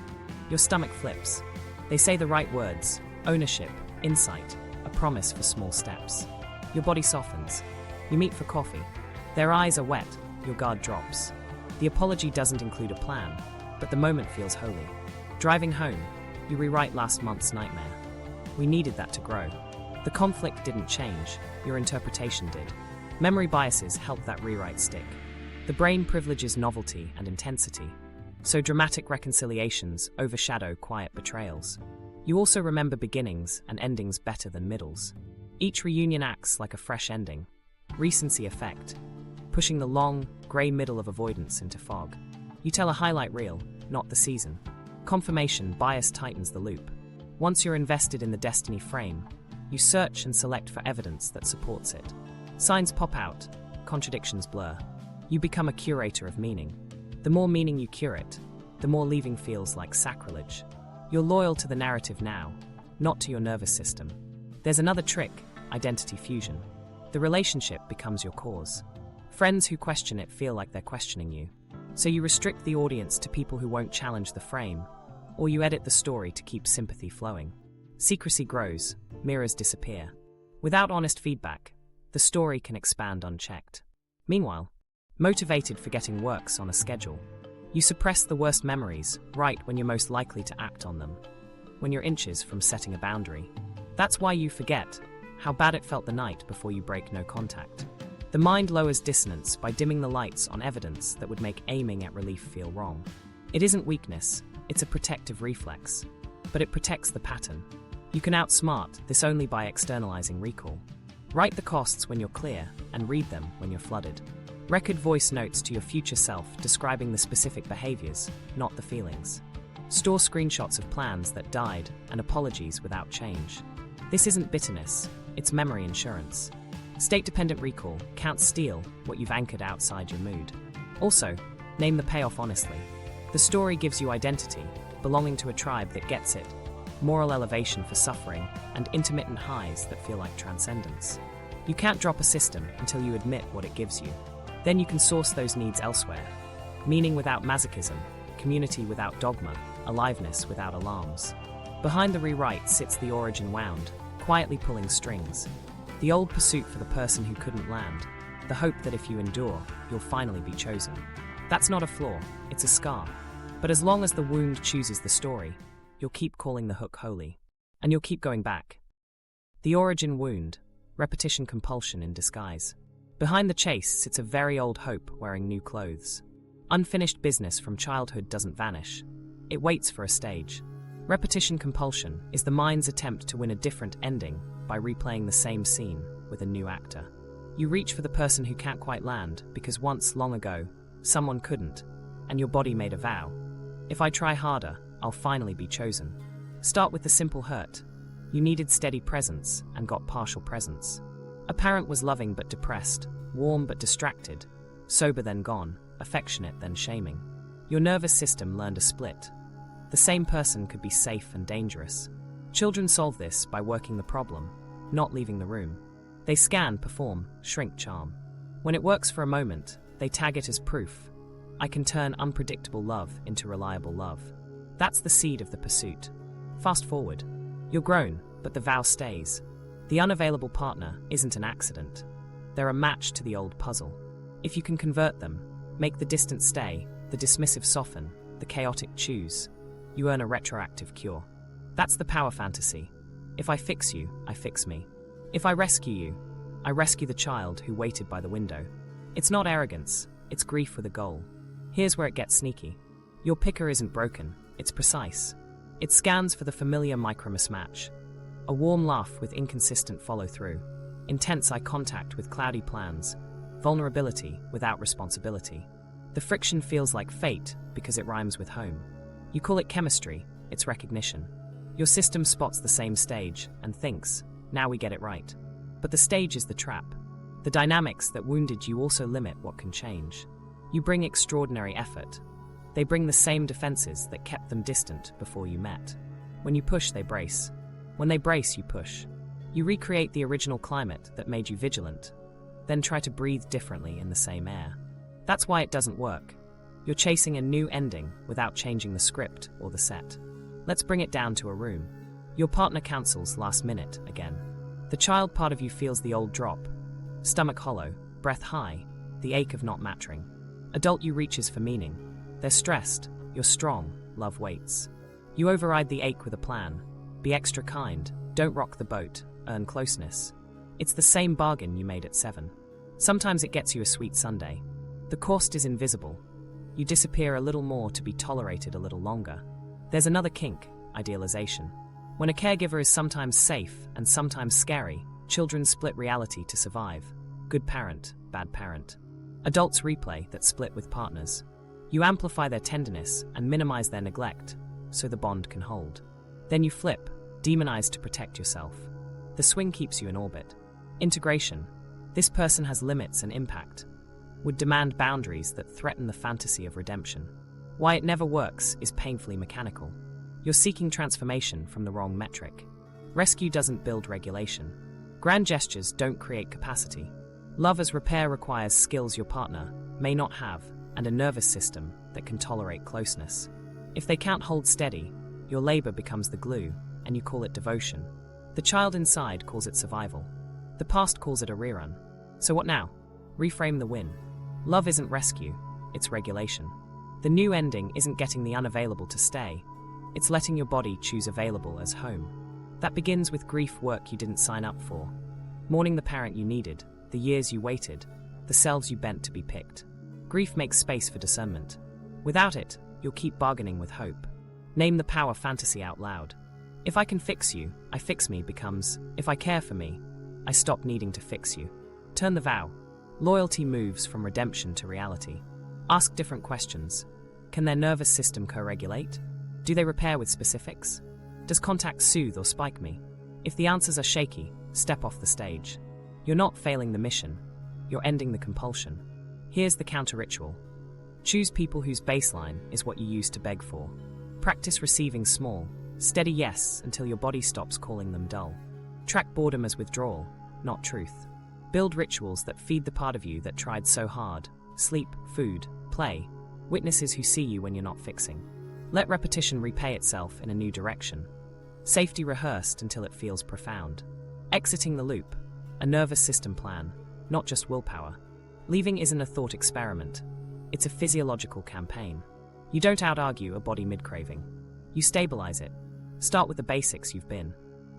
Your stomach flips. They say the right words: ownership, insight, a promise for small steps. Your body softens. You meet for coffee. Their eyes are wet. Your guard drops. The apology doesn't include a plan, but the moment feels holy. Driving home, you rewrite last month's nightmare. We needed that to grow. The conflict didn't change, your interpretation did. Memory biases help that rewrite stick. The brain privileges novelty and intensity, so dramatic reconciliations overshadow quiet betrayals. You also remember beginnings and endings better than middles. Each reunion acts like a fresh ending. Recency effect, pushing the long, grey middle of avoidance into fog. You tell a highlight reel, not the season. Confirmation bias tightens the loop. Once you're invested in the destiny frame, you search and select for evidence that supports it. Signs pop out, contradictions blur. You become a curator of meaning. The more meaning you curate, the more leaving feels like sacrilege. You're loyal to the narrative now, not to your nervous system. There's another trick, identity fusion. The relationship becomes your cause. Friends who question it feel like they're questioning you. So you restrict the audience to people who won't challenge the frame, or you edit the story to keep sympathy flowing. Secrecy grows, mirrors disappear. Without honest feedback, the story can expand unchecked. Meanwhile, motivated forgetting works on a schedule. You suppress the worst memories right when you're most likely to act on them, when you're inches from setting a boundary. That's why you forget how bad it felt the night before you break no contact. The mind lowers dissonance by dimming the lights on evidence that would make aiming at relief feel wrong. It isn't weakness, it's a protective reflex, but it protects the pattern. You can outsmart this only by externalizing recall. Write the costs when you're clear and read them when you're flooded. Record voice notes to your future self describing the specific behaviors, not the feelings. Store screenshots of plans that died and apologies without change. This isn't bitterness, it's memory insurance. State-dependent recall counts steal what you've anchored outside your mood. Also, name the payoff honestly. The story gives you identity, belonging to a tribe that gets it, moral elevation for suffering, and intermittent highs that feel like transcendence. You can't drop a system until you admit what it gives you. Then you can source those needs elsewhere. Meaning without masochism, community without dogma, aliveness without alarms. Behind the rewrite sits the origin wound, quietly pulling strings. The old pursuit for the person who couldn't land, the hope that if you endure, you'll finally be chosen. That's not a flaw, it's a scar. But as long as the wound chooses the story, you'll keep calling the hook holy. And you'll keep going back. The origin wound, repetition compulsion in disguise. Behind the chase sits a very old hope wearing new clothes. Unfinished business from childhood doesn't vanish. It waits for a stage. Repetition compulsion is the mind's attempt to win a different ending by replaying the same scene with a new actor. You reach for the person who can't quite land because once, long ago, someone couldn't, and your body made a vow. If I try harder, I'll finally be chosen. Start with the simple hurt. You needed steady presence and got partial presence. A parent was loving but depressed, warm but distracted, sober then gone, affectionate then shaming. Your nervous system learned a split. The same person could be safe and dangerous. Children solve this by working the problem, not leaving the room. They scan, perform, shrink, charm. When it works for a moment, they tag it as proof. I can turn unpredictable love into reliable love. That's the seed of the pursuit. Fast forward. You're grown, but the vow stays. The unavailable partner isn't an accident. They're a match to the old puzzle. If you can convert them, make the distant stay, the dismissive soften, the chaotic choose, you earn a retroactive cure. That's the power fantasy. If I fix you, I fix me. If I rescue you, I rescue the child who waited by the window. It's not arrogance, it's grief with a goal. Here's where it gets sneaky. Your picker isn't broken, it's precise. It scans for the familiar micro-mismatch. A warm laugh with inconsistent follow-through. Intense eye contact with cloudy plans. Vulnerability without responsibility. The friction feels like fate because it rhymes with home. You call it chemistry, it's recognition. Your system spots the same stage and thinks, now we get it right. But the stage is the trap. The dynamics that wounded you also limit what can change. You bring extraordinary effort. They bring the same defenses that kept them distant before you met. When you push, they brace. When they brace, you push. You recreate the original climate that made you vigilant, then try to breathe differently in the same air. That's why it doesn't work. You're chasing a new ending without changing the script or the set. Let's bring it down to a room. Your partner cancels last minute again. The child part of you feels the old drop. Stomach hollow, breath high, the ache of not matching. Adult you reaches for meaning. They're stressed, you're strong, love waits. You override the ache with a plan. Be extra kind, don't rock the boat, earn closeness. It's the same bargain you made at 7. Sometimes it gets you a sweet sundae. The cost is invisible. You disappear a little more to be tolerated a little longer. There's another kink, idealization. When a caregiver is sometimes safe and sometimes scary, children split reality to survive. Good parent, bad parent. Adults replay that split with partners. You amplify their tenderness and minimize their neglect, so the bond can hold. Then you flip, demonize to protect yourself. The swing keeps you in orbit. Integration. This person has limits and impact. Would demand boundaries that threaten the fantasy of redemption. Why it never works is painfully mechanical. You're seeking transformation from the wrong metric. Rescue doesn't build regulation. Grand gestures don't create capacity. Love as repair requires skills your partner may not have and a nervous system that can tolerate closeness. If they can't hold steady, your labor becomes the glue, and you call it devotion. The child inside calls it survival. The past calls it a rerun. So what now? Reframe the win. Love isn't rescue, it's regulation. The new ending isn't getting the unavailable to stay. It's letting your body choose available as home. That begins with grief work you didn't sign up for. Mourning the parent you needed, the years you waited, the selves you bent to be picked. Grief makes space for discernment. Without it, you'll keep bargaining with hope. Name the power fantasy out loud. If I can fix you, I fix me becomes, if I care for me, I stop needing to fix you. Turn the vow. Loyalty moves from redemption to reality. Ask different questions. Can their nervous system co-regulate? Do they repair with specifics? Does contact soothe or spike me? If the answers are shaky, step off the stage. You're not failing the mission. You're ending the compulsion. Here's the counter-ritual. Choose people whose baseline is what you used to beg for. Practice receiving small, steady yes until your body stops calling them dull. Track boredom as withdrawal, not truth. Build rituals that feed the part of you that tried so hard. Sleep, food, play. Witnesses who see you when you're not fixing. Let repetition repay itself in a new direction. Safety rehearsed until it feels profound. Exiting the loop. A nervous system plan, not just willpower. Leaving isn't a thought experiment. It's a physiological campaign. You don't out-argue a body mid-craving. You stabilize it. Start with the basics you've been.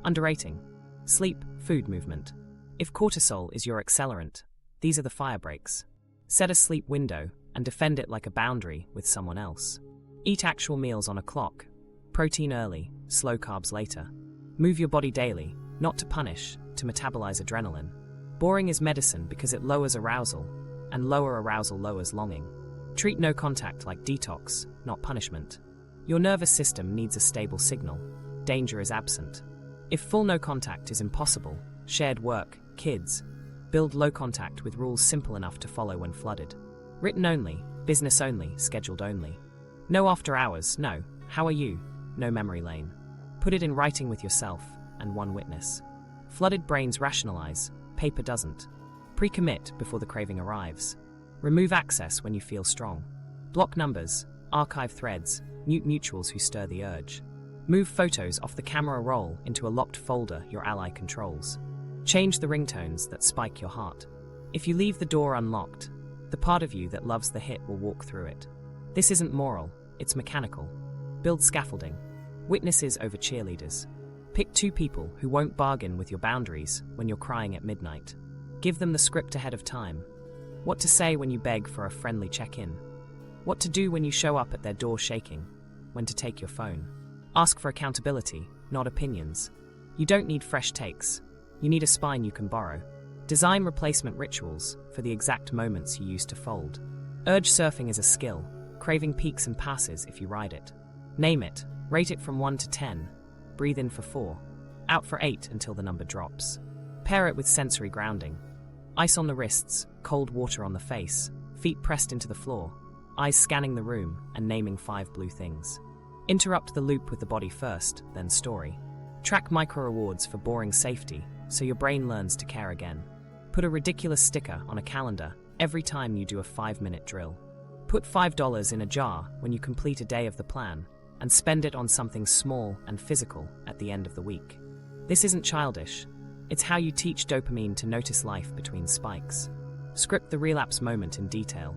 Underrating. Sleep, food, movement. If cortisol is your accelerant, these are the fire breaks. Set a sleep window and defend it like a boundary with someone else. Eat actual meals on a clock. Protein early, slow carbs later. Move your body daily, not to punish, to metabolize adrenaline. Boring is medicine because it lowers arousal, and lower arousal lowers longing. Treat no contact like detox, not punishment. Your nervous system needs a stable signal. Danger is absent. If full no contact is impossible, shared work, kids, build low contact with rules simple enough to follow when flooded. Written only, business only, scheduled only. No after hours, no, how are you, no memory lane. Put it in writing with yourself, and one witness. Flooded brains rationalize, paper doesn't. Pre-commit before the craving arrives. Remove access when you feel strong. Block numbers, archive threads, mute mutuals who stir the urge. Move photos off the camera roll into a locked folder your ally controls. Change the ringtones that spike your heart. If you leave the door unlocked, the part of you that loves the hit will walk through it. This isn't moral, it's mechanical. Build scaffolding. Witnesses over cheerleaders. Pick 2 people who won't bargain with your boundaries when you're crying at midnight. Give them the script ahead of time. What to say when you beg for a friendly check-in. What to do when you show up at their door shaking. When to take your phone. Ask for accountability, not opinions. You don't need fresh takes. You need a spine you can borrow. Design replacement rituals for the exact moments you used to fold. Urge surfing is a skill. Craving peaks and passes if you ride it. Name it. Rate it from 1 to 10. breathe in for 4, out for 8 until the number drops. Pair it with sensory grounding. Ice on the wrists, cold water on the face, feet pressed into the floor, eyes scanning the room and naming 5 blue things. Interrupt the loop with the body first, then story. Track micro-rewards for boring safety so your brain learns to care again. Put a ridiculous sticker on a calendar every time you do a 5-minute drill. Put $5 in a jar when you complete a day of the plan and spend it on something small and physical at the end of the week. This isn't childish. It's how you teach dopamine to notice life between spikes. Script the relapse moment in detail.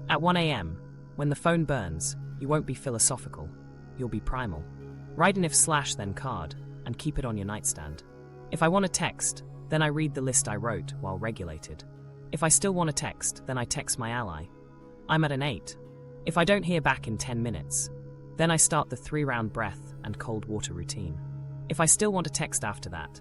At 1 a.m., when the phone burns, you won't be philosophical. You'll be primal. Write an if/then card and keep it on your nightstand. If I want to text, then I read the list I wrote while regulated. If I still want to text, then I text my ally. I'm at an 8. If I don't hear back in 10 minutes, then I start the 3-round breath and cold water routine. If I still want to text after that,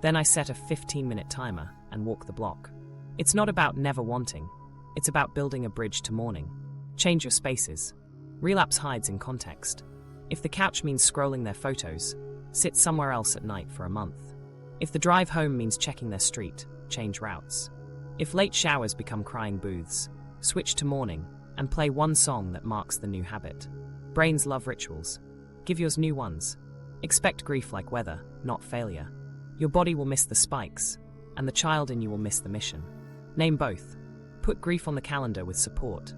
then I set a 15-minute timer and walk the block. It's not about never wanting. It's about building a bridge to morning. Change your spaces. Relapse hides in context. If the couch means scrolling their photos, sit somewhere else at night for a month. If the drive home means checking their street, change routes. If late showers become crying booths, switch to morning and play one song that marks the new habit. Brains love rituals. Give yours new ones. Expect grief like weather, not failure. Your body will miss the spikes, and the child in you will miss the mission. Name both. Put grief on the calendar with support.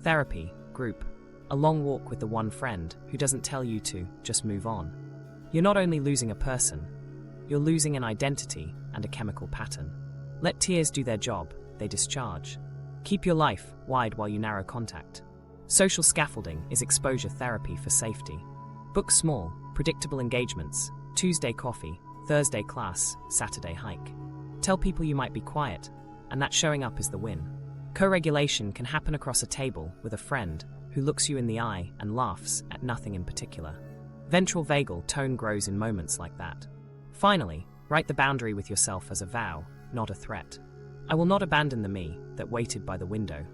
Therapy, group, a long walk with the one friend who doesn't tell you to just move on. You're not only losing a person, you're losing an identity and a chemical pattern. Let tears do their job, they discharge. Keep your life wide while you narrow contact. Social scaffolding is exposure therapy for safety. Book small, predictable engagements, Tuesday coffee, Thursday class, Saturday hike. Tell people you might be quiet, and that showing up is the win. Co-regulation can happen across a table with a friend who looks you in the eye and laughs at nothing in particular. Ventral vagal tone grows in moments like that. Finally, write the boundary with yourself as a vow, not a threat. I will not abandon the me that waited by the window.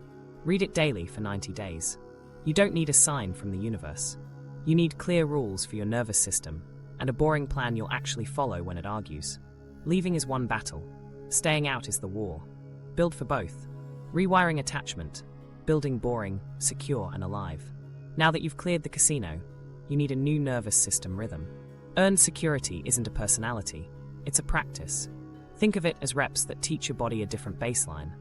Read it daily for 90 days. You don't need a sign from the universe. You need clear rules for your nervous system and a boring plan you'll actually follow when it argues. Leaving is one battle. Staying out is the war. Build for both. Rewiring attachment. Building boring, secure, and alive. Now that you've cleared the casino, you need a new nervous system rhythm. Earned security isn't a personality. It's a practice. Think of it as reps that teach your body a different baseline.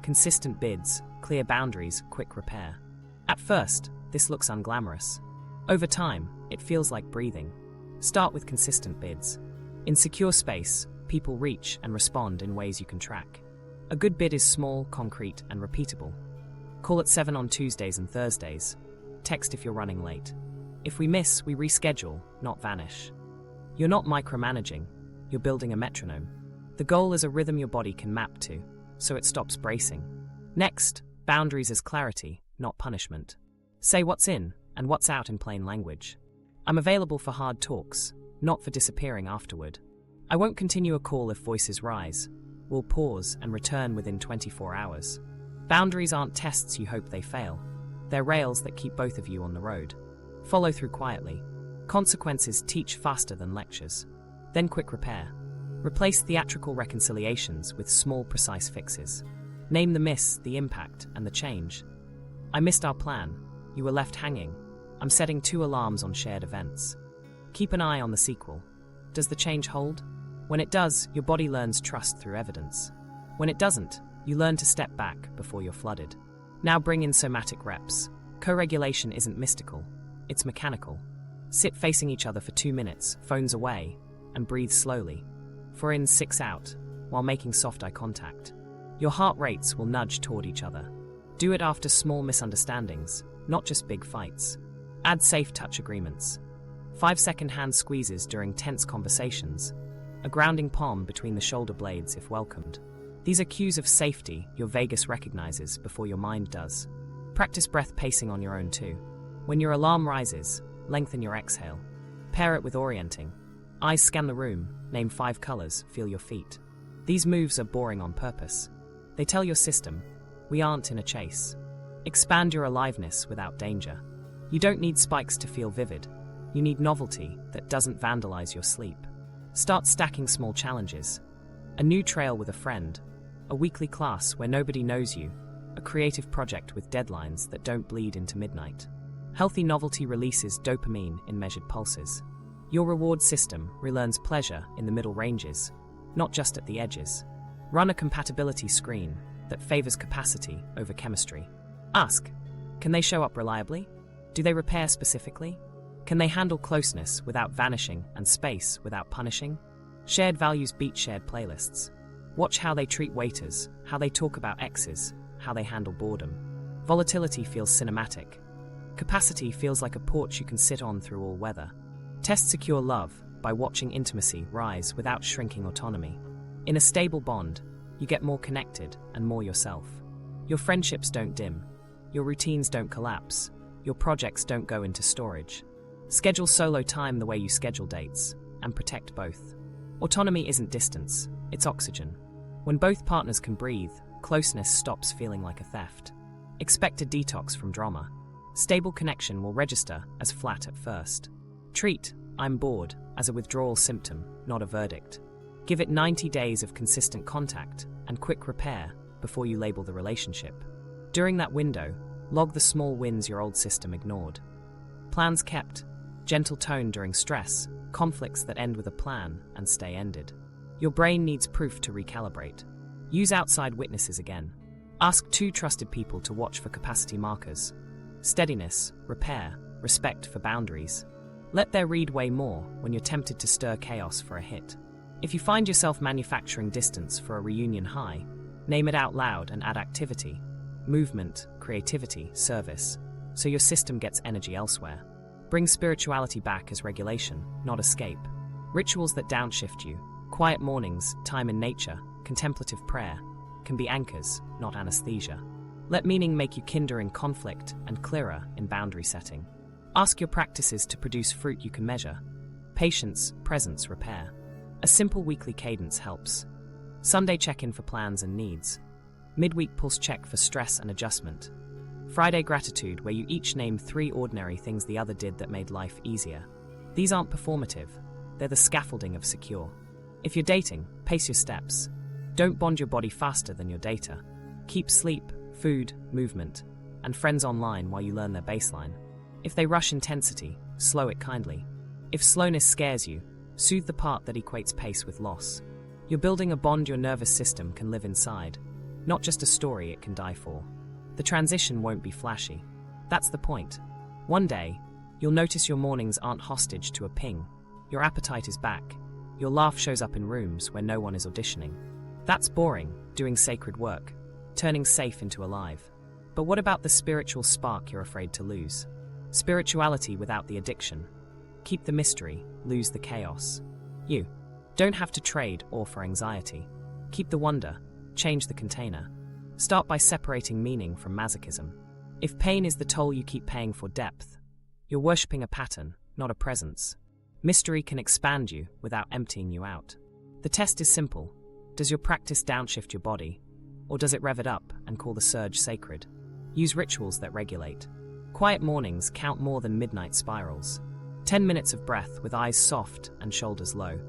Consistent bids, clear boundaries, quick repair. At first, this looks unglamorous. Over time, it feels like breathing. Start with consistent bids. In secure space, people reach and respond in ways you can track. A good bid is small, concrete, and repeatable. Call at 7 on Tuesdays and Thursdays. Text if you're running late. If we miss, we reschedule, not vanish. You're not micromanaging, you're building a metronome. The goal is a rhythm your body can map to, so it stops bracing. Next, boundaries as clarity, not punishment. Say what's in and what's out in plain language. I'm available for hard talks, not for disappearing afterward. I won't continue a call if voices rise. We'll pause and return within 24 hours. Boundaries aren't tests you hope they fail. They're rails that keep both of you on the road. Follow through quietly. Consequences teach faster than lectures. Then quick repair. Replace theatrical reconciliations with small, precise fixes. Name the miss, the impact, and the change. I missed our plan. You were left hanging. I'm setting 2 alarms on shared events. Keep an eye on the sequel. Does the change hold? When it does, your body learns trust through evidence. When it doesn't, you learn to step back before you're flooded. Now bring in somatic reps. Co-regulation isn't mystical. It's mechanical. Sit facing each other for 2 minutes, phones away, and breathe slowly. 4 in, 6 out, while making soft eye contact. Your heart rates will nudge toward each other. Do it after small misunderstandings, not just big fights. Add safe touch agreements. 5-second hand squeezes during tense conversations. A grounding palm between the shoulder blades if welcomed. These are cues of safety your vagus recognizes before your mind does. Practice breath pacing on your own too. When your alarm rises, lengthen your exhale. Pair it with orienting. Eyes scan the room, name 5 colors, feel your feet. These moves are boring on purpose. They tell your system, we aren't in a chase. Expand your aliveness without danger. You don't need spikes to feel vivid. You need novelty that doesn't vandalize your sleep. Start stacking small challenges. A new trail with a friend, a weekly class where nobody knows you, a creative project with deadlines that don't bleed into midnight. Healthy novelty releases dopamine in measured pulses. Your reward system relearns pleasure in the middle ranges, not just at the edges. Run a compatibility screen that favors capacity over chemistry. Ask, can they show up reliably? Do they repair specifically? Can they handle closeness without vanishing and space without punishing? Shared values beat shared playlists. Watch how they treat waiters, how they talk about exes, how they handle boredom. Volatility feels cinematic. Capacity feels like a porch you can sit on through all weather. Test secure love by watching intimacy rise without shrinking autonomy. In a stable bond, you get more connected and more yourself. Your friendships don't dim. Your routines don't collapse. Your projects don't go into storage. Schedule solo time the way you schedule dates, and protect both. Autonomy isn't distance, it's oxygen. When both partners can breathe, closeness stops feeling like a theft. Expect a detox from drama. Stable connection will register as flat at first. Treat "I'm bored" as a withdrawal symptom, not a verdict. Give it 90 days of consistent contact and quick repair before you label the relationship. During that window, log the small wins your old system ignored. Plans kept, gentle tone during stress, conflicts that end with a plan and stay ended. Your brain needs proof to recalibrate. Use outside witnesses again. Ask 2 trusted people to watch for capacity markers. Steadiness, repair, respect for boundaries. Let their read weigh more when you're tempted to stir chaos for a hit. If you find yourself manufacturing distance for a reunion high, name it out loud and add activity, movement, creativity, service, so your system gets energy elsewhere. Bring spirituality back as regulation, not escape. Rituals that downshift you, quiet mornings, time in nature, contemplative prayer, can be anchors, not anesthesia. Let meaning make you kinder in conflict and clearer in boundary setting. Ask your practices to produce fruit you can measure. Patience, presence, repair. A simple weekly cadence helps. Sunday check-in for plans and needs. Midweek pulse check for stress and adjustment. Friday gratitude, where you each name 3 ordinary things the other did that made life easier. These aren't performative, they're the scaffolding of secure. If you're dating, pace your steps. Don't bond your body faster than your data. Keep sleep, food, movement, and friends online while you learn their baseline. If they rush intensity, slow it kindly. If slowness scares you, soothe the part that equates pace with loss. You're building a bond your nervous system can live inside, not just a story it can die for. The transition won't be flashy. That's the point. One day, you'll notice your mornings aren't hostage to a ping. Your appetite is back. Your laugh shows up in rooms where no one is auditioning. That's boring, doing sacred work, turning safe into alive. But what about the spiritual spark you're afraid to lose? Spirituality without the addiction. Keep the mystery, lose the chaos. You don't have to trade or for anxiety. Keep the wonder, change the container. Start by separating meaning from masochism. If pain is the toll you keep paying for depth, you're worshipping a pattern, not a presence. Mystery can expand you without emptying you out. The test is simple. Does your practice downshift your body, or does it rev it up and call the surge sacred? Use rituals that regulate. Quiet mornings count more than midnight spirals. 10 minutes of breath with eyes soft and shoulders low.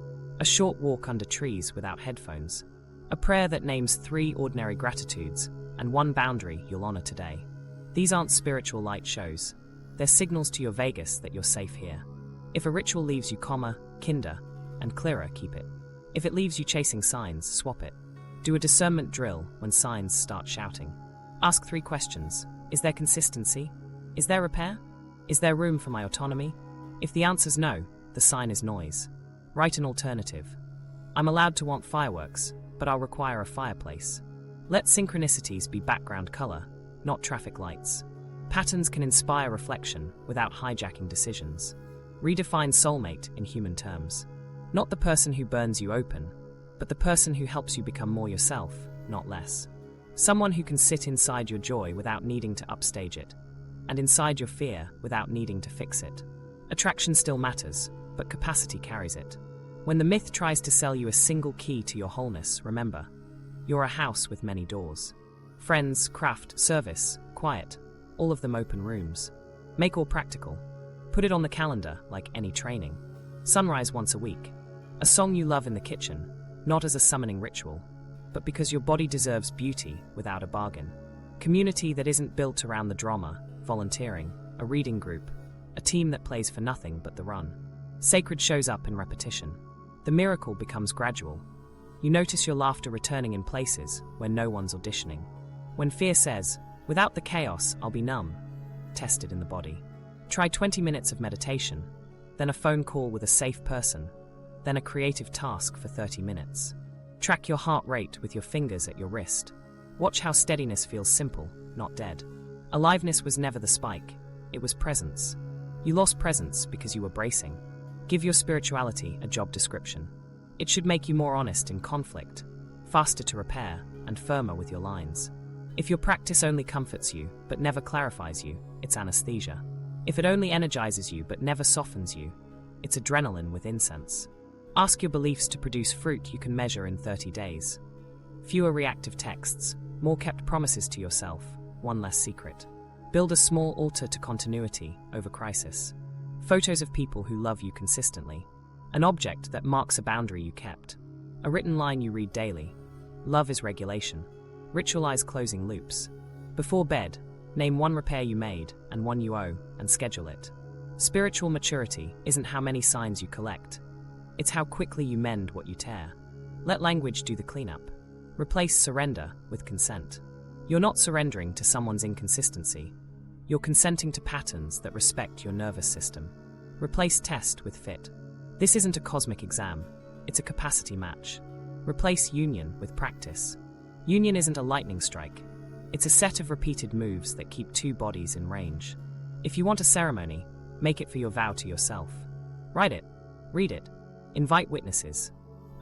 A short walk under trees without headphones. A prayer that names 3 ordinary gratitudes and 1 boundary you'll honor today. These aren't spiritual light shows. They're signals to your vagus that you're safe here. If a ritual leaves you calmer, kinder, and clearer, keep it. If it leaves you chasing signs, swap it. Do a discernment drill when signs start shouting. Ask 3 questions. Is there consistency? Is there repair? Is there room for my autonomy? If the answer's no, the sign is noise. Write an alternative. I'm allowed to want fireworks, but I'll require a fireplace. Let synchronicities be background color, not traffic lights. Patterns can inspire reflection without hijacking decisions. Redefine soulmate in human terms. Not the person who burns you open, but the person who helps you become more yourself, not less. Someone who can sit inside your joy without needing to upstage it, and inside your fear without needing to fix it. Attraction still matters, but capacity carries it. When the myth tries to sell you a single key to your wholeness, remember, you're a house with many doors. Friends, craft, service, quiet, all of them open rooms. Make all practical. Put it on the calendar like any training. Sunrise once a week. A song you love in the kitchen, not as a summoning ritual, but because your body deserves beauty without a bargain. Community that isn't built around the drama, volunteering, a reading group, a team that plays for nothing but the run. Sacred shows up in repetition. The miracle becomes gradual. You notice your laughter returning in places where no one's auditioning. When fear says, "Without the chaos, I'll be numb," test it in the body. Try 20 minutes of meditation, then a phone call with a safe person, then a creative task for 30 minutes. Track your heart rate with your fingers at your wrist. Watch how steadiness feels simple, not dead. Aliveness was never the spike, it was presence. You lost presence because you were bracing. Give your spirituality a job description. It should make you more honest in conflict, faster to repair, and firmer with your lines. If your practice only comforts you, but never clarifies you, it's anesthesia. If it only energizes you, but never softens you, it's adrenaline with incense. Ask your beliefs to produce fruit you can measure in 30 days. Fewer reactive texts, more kept promises to yourself, one less secret. Build a small altar to continuity over crisis. Photos of people who love you consistently. An object that marks a boundary you kept. A written line you read daily. Love is regulation. Ritualize closing loops. Before bed, name one repair you made and one you owe, and schedule it. Spiritual maturity isn't how many signs you collect. It's how quickly you mend what you tear. Let language do the cleanup. Replace surrender with consent. You're not surrendering to someone's inconsistency. You're consenting to patterns that respect your nervous system. Replace test with fit. This isn't a cosmic exam, it's a capacity match. Replace union with practice. Union isn't a lightning strike. It's a set of repeated moves that keep two bodies in range. If you want a ceremony, make it for your vow to yourself. Write it. Read it. Invite witnesses.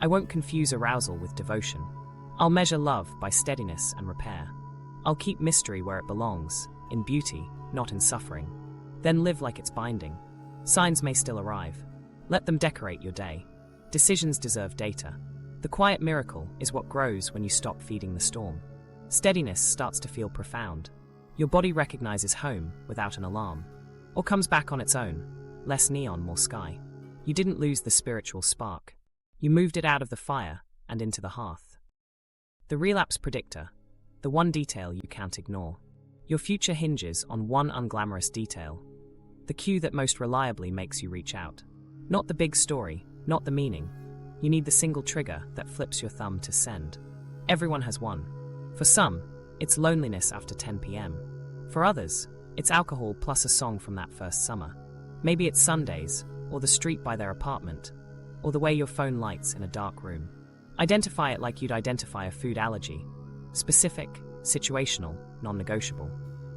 I won't confuse arousal with devotion. I'll measure love by steadiness and repair. I'll keep mystery where it belongs, in beauty, not in suffering. Then live like it's binding. Signs may still arrive. Let them decorate your day. Decisions deserve data. The quiet miracle is what grows when you stop feeding the storm. Steadiness starts to feel profound. Your body recognizes home without an alarm. Or comes back on its own. Less neon, more sky. You didn't lose the spiritual spark. You moved it out of the fire and into the hearth. The relapse predictor. The one detail you can't ignore. Your future hinges on one unglamorous detail. The cue that most reliably makes you reach out. Not the big story, not the meaning. You need the single trigger that flips your thumb to send. Everyone has one. For some, it's loneliness after 10 p.m. For others, it's alcohol plus a song from that first summer. Maybe it's Sundays, or the street by their apartment, or the way your phone lights in a dark room. Identify it like you'd identify a food allergy. Specific, situational, non-negotiable.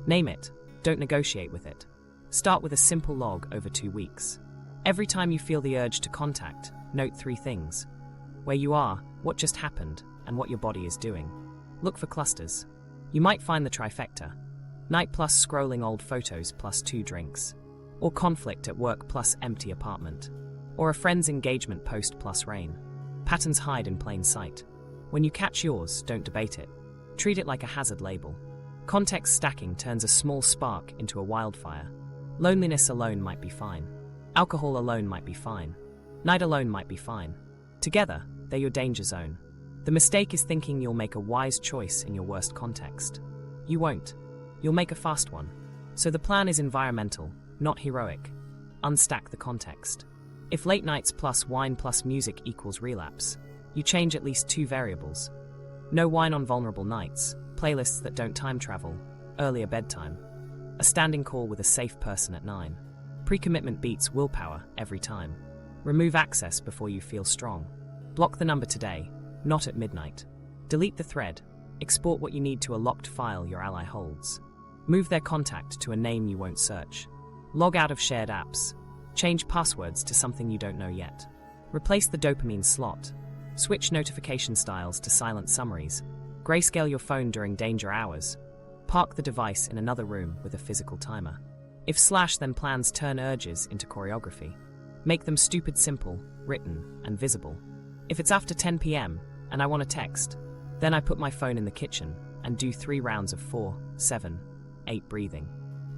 Name it, don't negotiate with it. Start with a simple log over 2 weeks. Every time you feel the urge to contact, note 3 things. Where you are, what just happened, and what your body is doing. Look for clusters. You might find the trifecta. Night plus scrolling old photos plus 2 drinks. Or conflict at work plus empty apartment. Or a friend's engagement post plus rain. Patterns hide in plain sight. When you catch yours, don't debate it. Treat it like a hazard label. Context stacking turns a small spark into a wildfire. Loneliness alone might be fine. Alcohol alone might be fine. Night alone might be fine. Together, they're your danger zone. The mistake is thinking you'll make a wise choice in your worst context. You won't. You'll make a fast one. So the plan is environmental, not heroic. Unstack the context. If late nights plus wine plus music equals relapse, you change at least 2 variables. No wine on vulnerable nights, playlists that don't time travel, earlier bedtime. A standing call with a safe person at 9. Pre-commitment beats willpower every time. Remove access before you feel strong. Block the number today, not at midnight. Delete the thread. Export what you need to a locked file your ally holds. Move their contact to a name you won't search. Log out of shared apps. Change passwords to something you don't know yet. Replace the dopamine slot. Switch notification styles to silent summaries. Grayscale your phone during danger hours. Park the device in another room with a physical timer. If slash then plans turn urges into choreography. Make them stupid simple, written, and visible. If it's after 10 p.m. and I want to text, then I put my phone in the kitchen and do 3 rounds of 4, 7, 8 breathing.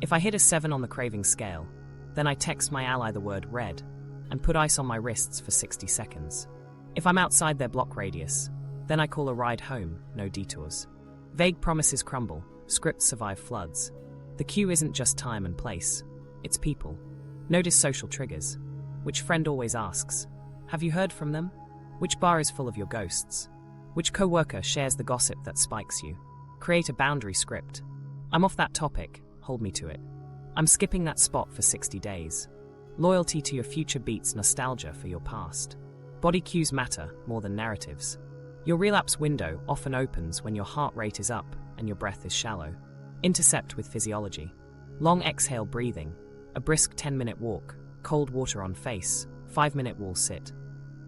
If I hit a 7 on the craving scale, Then I text my ally the word red and put ice on my wrists for 60 seconds. If I'm outside their block radius, then I call a ride home, no detours. Vague promises crumble, scripts survive floods. The cue isn't just time and place, it's people. Notice social triggers. Which friend always asks, "Have you heard from them?" Which bar is full of your ghosts? Which coworker shares the gossip that spikes you? Create a boundary script. I'm off that topic, hold me to it. I'm skipping that spot for 60 days. Loyalty to your future beats nostalgia for your past. Body cues matter more than narratives. Your relapse window often opens when your heart rate is up and your breath is shallow. Intercept with physiology. Long exhale breathing, a brisk 10-minute walk, cold water on face, 5-minute wall sit.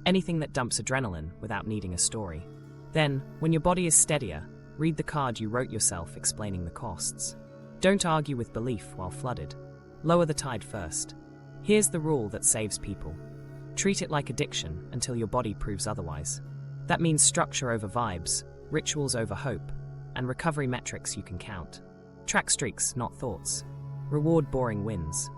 Anything that dumps adrenaline without needing a story. Then, when your body is steadier, read the card you wrote yourself explaining the costs. Don't argue with belief while flooded. Lower the tide first. Here's the rule that saves people. Treat it like addiction until your body proves otherwise. That means structure over vibes, rituals over hope, and recovery metrics you can count. Track streaks, not thoughts. Reward boring wins.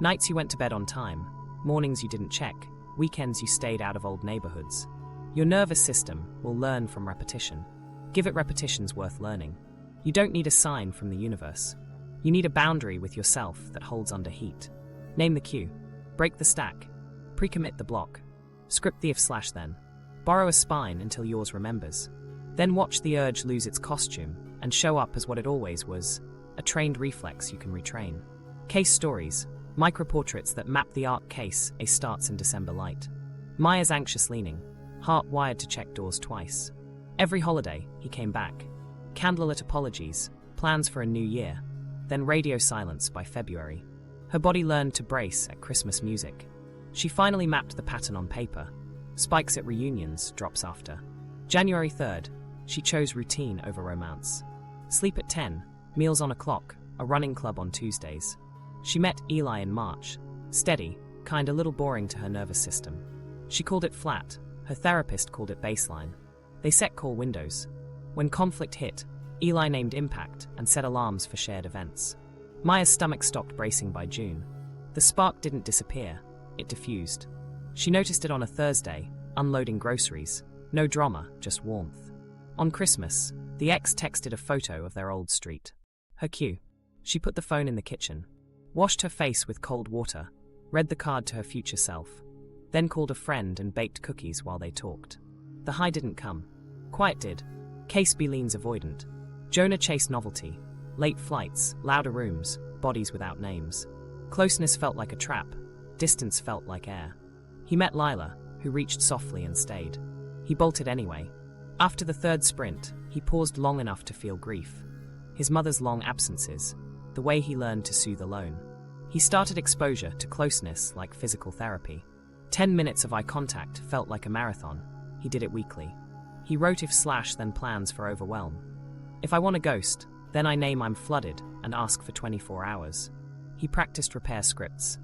Nights you went to bed on time, mornings you didn't check, weekends you stayed out of old neighborhoods. Your nervous system will learn from repetition. Give it repetitions worth learning. You don't need a sign from the universe. You need a boundary with yourself that holds under heat. Name the cue. Break the stack. Pre-commit the block. Script the if/then. Borrow a spine until yours remembers. Then watch the urge lose its costume and show up as what it always was, a trained reflex you can retrain. Case stories, microportraits that map the arc case A starts in December light. Maya's anxious leaning, heart wired to check doors twice. Every holiday, he came back. Candlelit apologies, plans for a new year, then radio silence by February. Her body learned to brace at Christmas music. She finally mapped the pattern on paper. Spikes at reunions, drops after. January 3rd, she chose routine over romance. Sleep at 10, meals on a clock, a running club on Tuesdays. She met Eli in March. Steady, kind, a little boring to her nervous system. She called it flat, her therapist called it baseline. They set call windows. When conflict hit, Eli named impact and set alarms for shared events. Maya's stomach stopped bracing by June. The spark didn't disappear, it diffused. She noticed it on a Thursday, unloading groceries. No drama, just warmth. On Christmas, the ex texted a photo of their old street. Her cue. She put the phone in the kitchen, washed her face with cold water, read the card to her future self, then called a friend and baked cookies while they talked. The high didn't come. Quiet did. Case B leans avoidant. Jonah chased novelty. Late flights, louder rooms, bodies without names. Closeness felt like a trap. Distance felt like air. He met Lila, who reached softly and stayed. He bolted anyway. After the third sprint, he paused long enough to feel grief. His mother's long absences, the way he learned to soothe alone. He started exposure to closeness like physical therapy. 10 minutes of eye contact felt like a marathon. He did it weekly. He wrote if/ then plans for overwhelm. If I want a ghost, then I name I'm flooded and ask for 24 hours. He practiced repair scripts.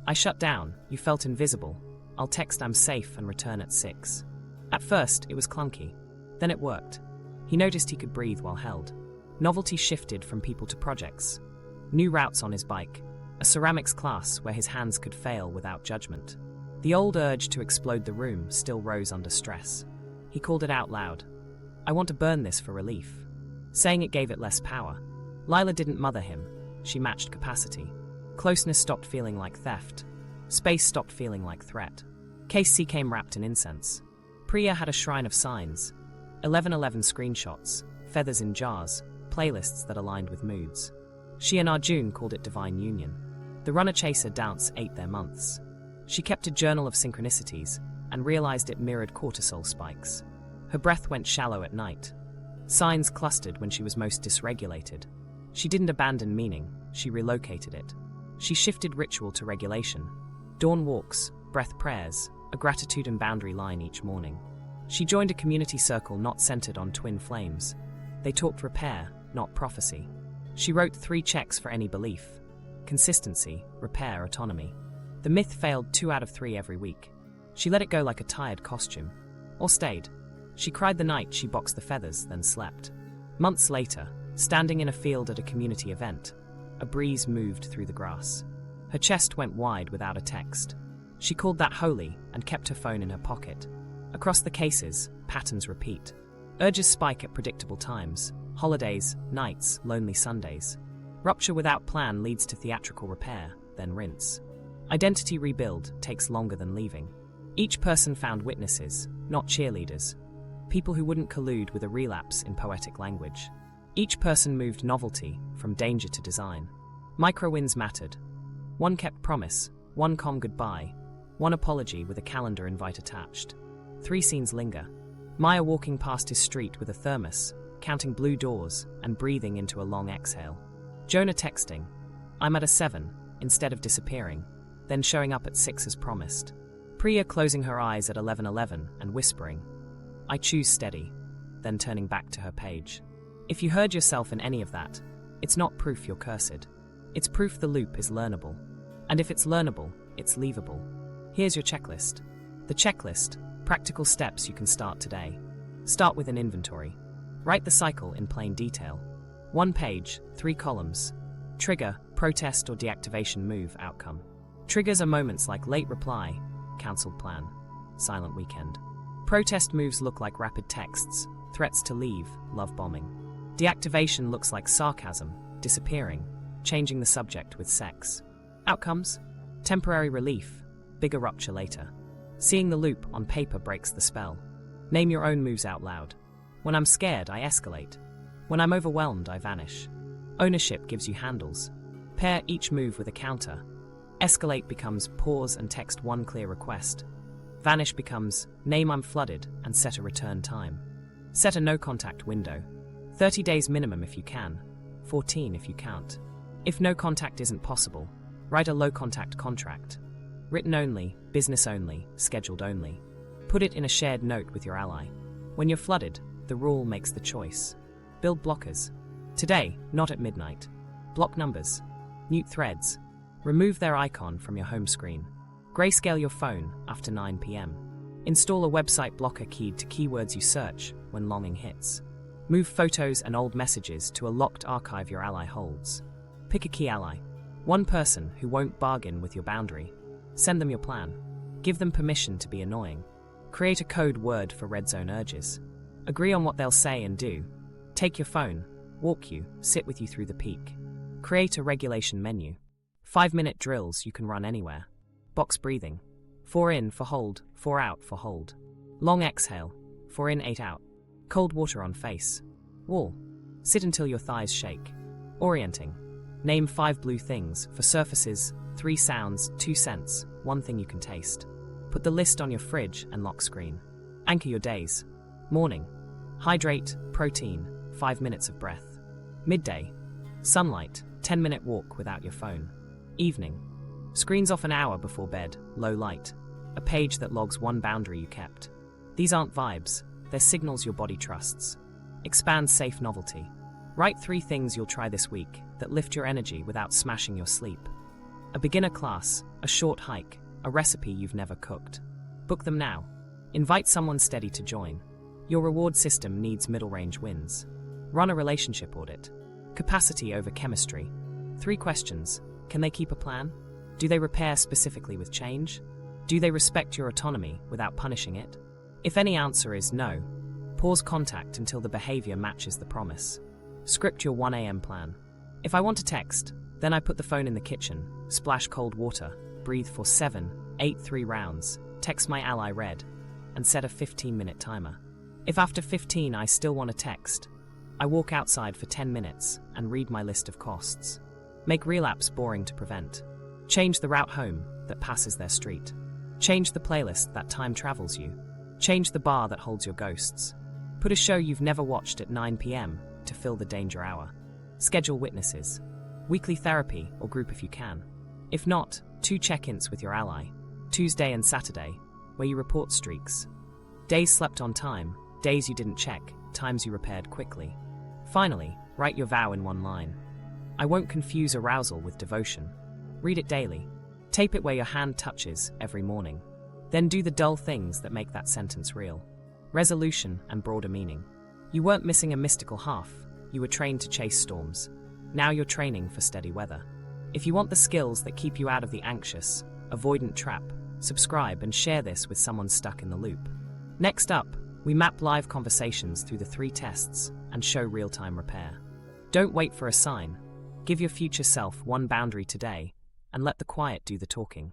I shut down, you felt invisible. I'll text I'm safe and return at 6. At first, it was clunky. Then it worked. He noticed he could breathe while held. Novelty shifted from people to projects. New routes on his bike. A ceramics class where his hands could fail without judgment. The old urge to explode the room still rose under stress. He called it out loud. I want to burn this for relief. Saying it gave it less power. Lila didn't mother him. She matched capacity. Closeness stopped feeling like theft. Space stopped feeling like threat. Case C came wrapped in incense. Priya had a shrine of signs. 1111 screenshots, feathers in jars, playlists that aligned with moods. She and Arjun called it divine union. The runner-chaser dance ate their months. She kept a journal of synchronicities and realized it mirrored cortisol spikes. Her breath went shallow at night. Signs clustered when she was most dysregulated. She didn't abandon meaning, she relocated it. She shifted ritual to regulation. Dawn walks, breath prayers, a gratitude and boundary line each morning. She joined a community circle not centered on twin flames. They talked repair, not prophecy. She wrote 3 checks for any belief. Consistency, repair, autonomy. The myth failed 2 out of 3 every week. She let it go like a tired costume. Or stayed. She cried the night she boxed the feathers, then slept. Months later, standing in a field at a community event, a breeze moved through the grass. Her chest went wide without a text. She called that holy and kept her phone in her pocket. Across the cases, patterns repeat. Urges spike at predictable times. Holidays, nights, lonely Sundays. Rupture without plan leads to theatrical repair, then rinse. Identity rebuild takes longer than leaving. Each person found witnesses, not cheerleaders. People who wouldn't collude with a relapse in poetic language. Each person moved novelty from danger to design. Micro-wins mattered. One kept promise, one calm goodbye, one apology with a calendar invite attached. 3 scenes linger. Maya walking past his street with a thermos, counting blue doors and breathing into a long exhale. Jonah texting, "I'm at a 7," instead of disappearing, then showing up at 6 as promised. Priya closing her eyes at 11:11 and whispering, "I choose steady," then turning back to her page. If you heard yourself in any of that, it's not proof you're cursed. It's proof the loop is learnable. And if it's learnable, it's leavable. Here's your checklist. The checklist, practical steps you can start today. Start with an inventory. Write the cycle in plain detail. 1 page, 3 columns. Trigger, protest or deactivation move, outcome. Triggers are moments like late reply, cancelled plan, silent weekend. Protest moves look like rapid texts, threats to leave, love bombing. Deactivation looks like sarcasm, disappearing, changing the subject with sex. Outcomes? Temporary relief, bigger rupture later. Seeing the loop on paper breaks the spell. Name your own moves out loud. When I'm scared, I escalate. When I'm overwhelmed, I vanish. Ownership gives you handles. Pair each move with a counter. Escalate becomes pause and text one clear request. Vanish becomes name I'm flooded and set a return time. Set a no-contact window. 30 days minimum if you can, 14 if you can't. If no contact isn't possible, write a low-contact contract. Written only, business only, scheduled only. Put it in a shared note with your ally. When you're flooded, the rule makes the choice. Build blockers. Today, not at midnight. Block numbers. Mute threads. Remove their icon from your home screen. Grayscale your phone after 9 p.m. Install a website blocker keyed to keywords you search when longing hits. Move photos and old messages to a locked archive your ally holds. Pick a key ally. One person who won't bargain with your boundary. Send them your plan. Give them permission to be annoying. Create a code word for red zone urges. Agree on what they'll say and do. Take your phone, walk you, sit with you through the peak. Create a regulation menu. 5-minute drills you can run anywhere. Box breathing. 4 in for hold, 4 out for hold. Long exhale. 4 in, 8 out. Cold water on face. Wall. Sit until your thighs shake. Orienting. Name 5 blue things for surfaces, 3 sounds, 2 scents, 1 thing you can taste. Put the list on your fridge and lock screen. Anchor your days. Morning. Hydrate, protein, 5 minutes of breath. Midday. Sunlight, 10-minute walk without your phone. Evening. Screens off an hour before bed, low light. A page that logs 1 boundary you kept. These aren't vibes, they're signals your body trusts. Expand safe novelty. Write 3 things you'll try this week that lift your energy without smashing your sleep. A beginner class, a short hike, a recipe you've never cooked. Book them now. Invite someone steady to join. Your reward system needs middle-range wins. Run a relationship audit. Capacity over chemistry. 3 questions. Can they keep a plan? Do they repair specifically with change? Do they respect your autonomy without punishing it? If any answer is no, pause contact until the behavior matches the promise. Script your 1 a.m. plan. If I want to text, then I put the phone in the kitchen, splash cold water, breathe for 7, 8 3 rounds, text my ally red, and set a 15-minute timer. If after 15 I still want to text, I walk outside for 10 minutes and read my list of costs. Make relapse boring to prevent. Change the route home that passes their street. Change the playlist that time travels you. Change the bar that holds your ghosts. Put a show you've never watched at 9 p.m. to fill the danger hour. Schedule witnesses. Weekly therapy or group if you can. If not, 2 check-ins with your ally. Tuesday and Saturday, where you report streaks. Days slept on time, days you didn't check, times you repaired quickly. Finally, write your vow in 1 line. I won't confuse arousal with devotion. Read it daily. Tape it where your hand touches every morning. Then do the dull things that make that sentence real. Resolution and broader meaning. You weren't missing a mystical half. You were trained to chase storms. Now you're training for steady weather. If you want the skills that keep you out of the anxious-avoidant trap, subscribe and share this with someone stuck in the loop. Next up, we map live conversations through the 3 tests and show real-time repair. Don't wait for a sign. Give your future self one boundary today and let the quiet do the talking.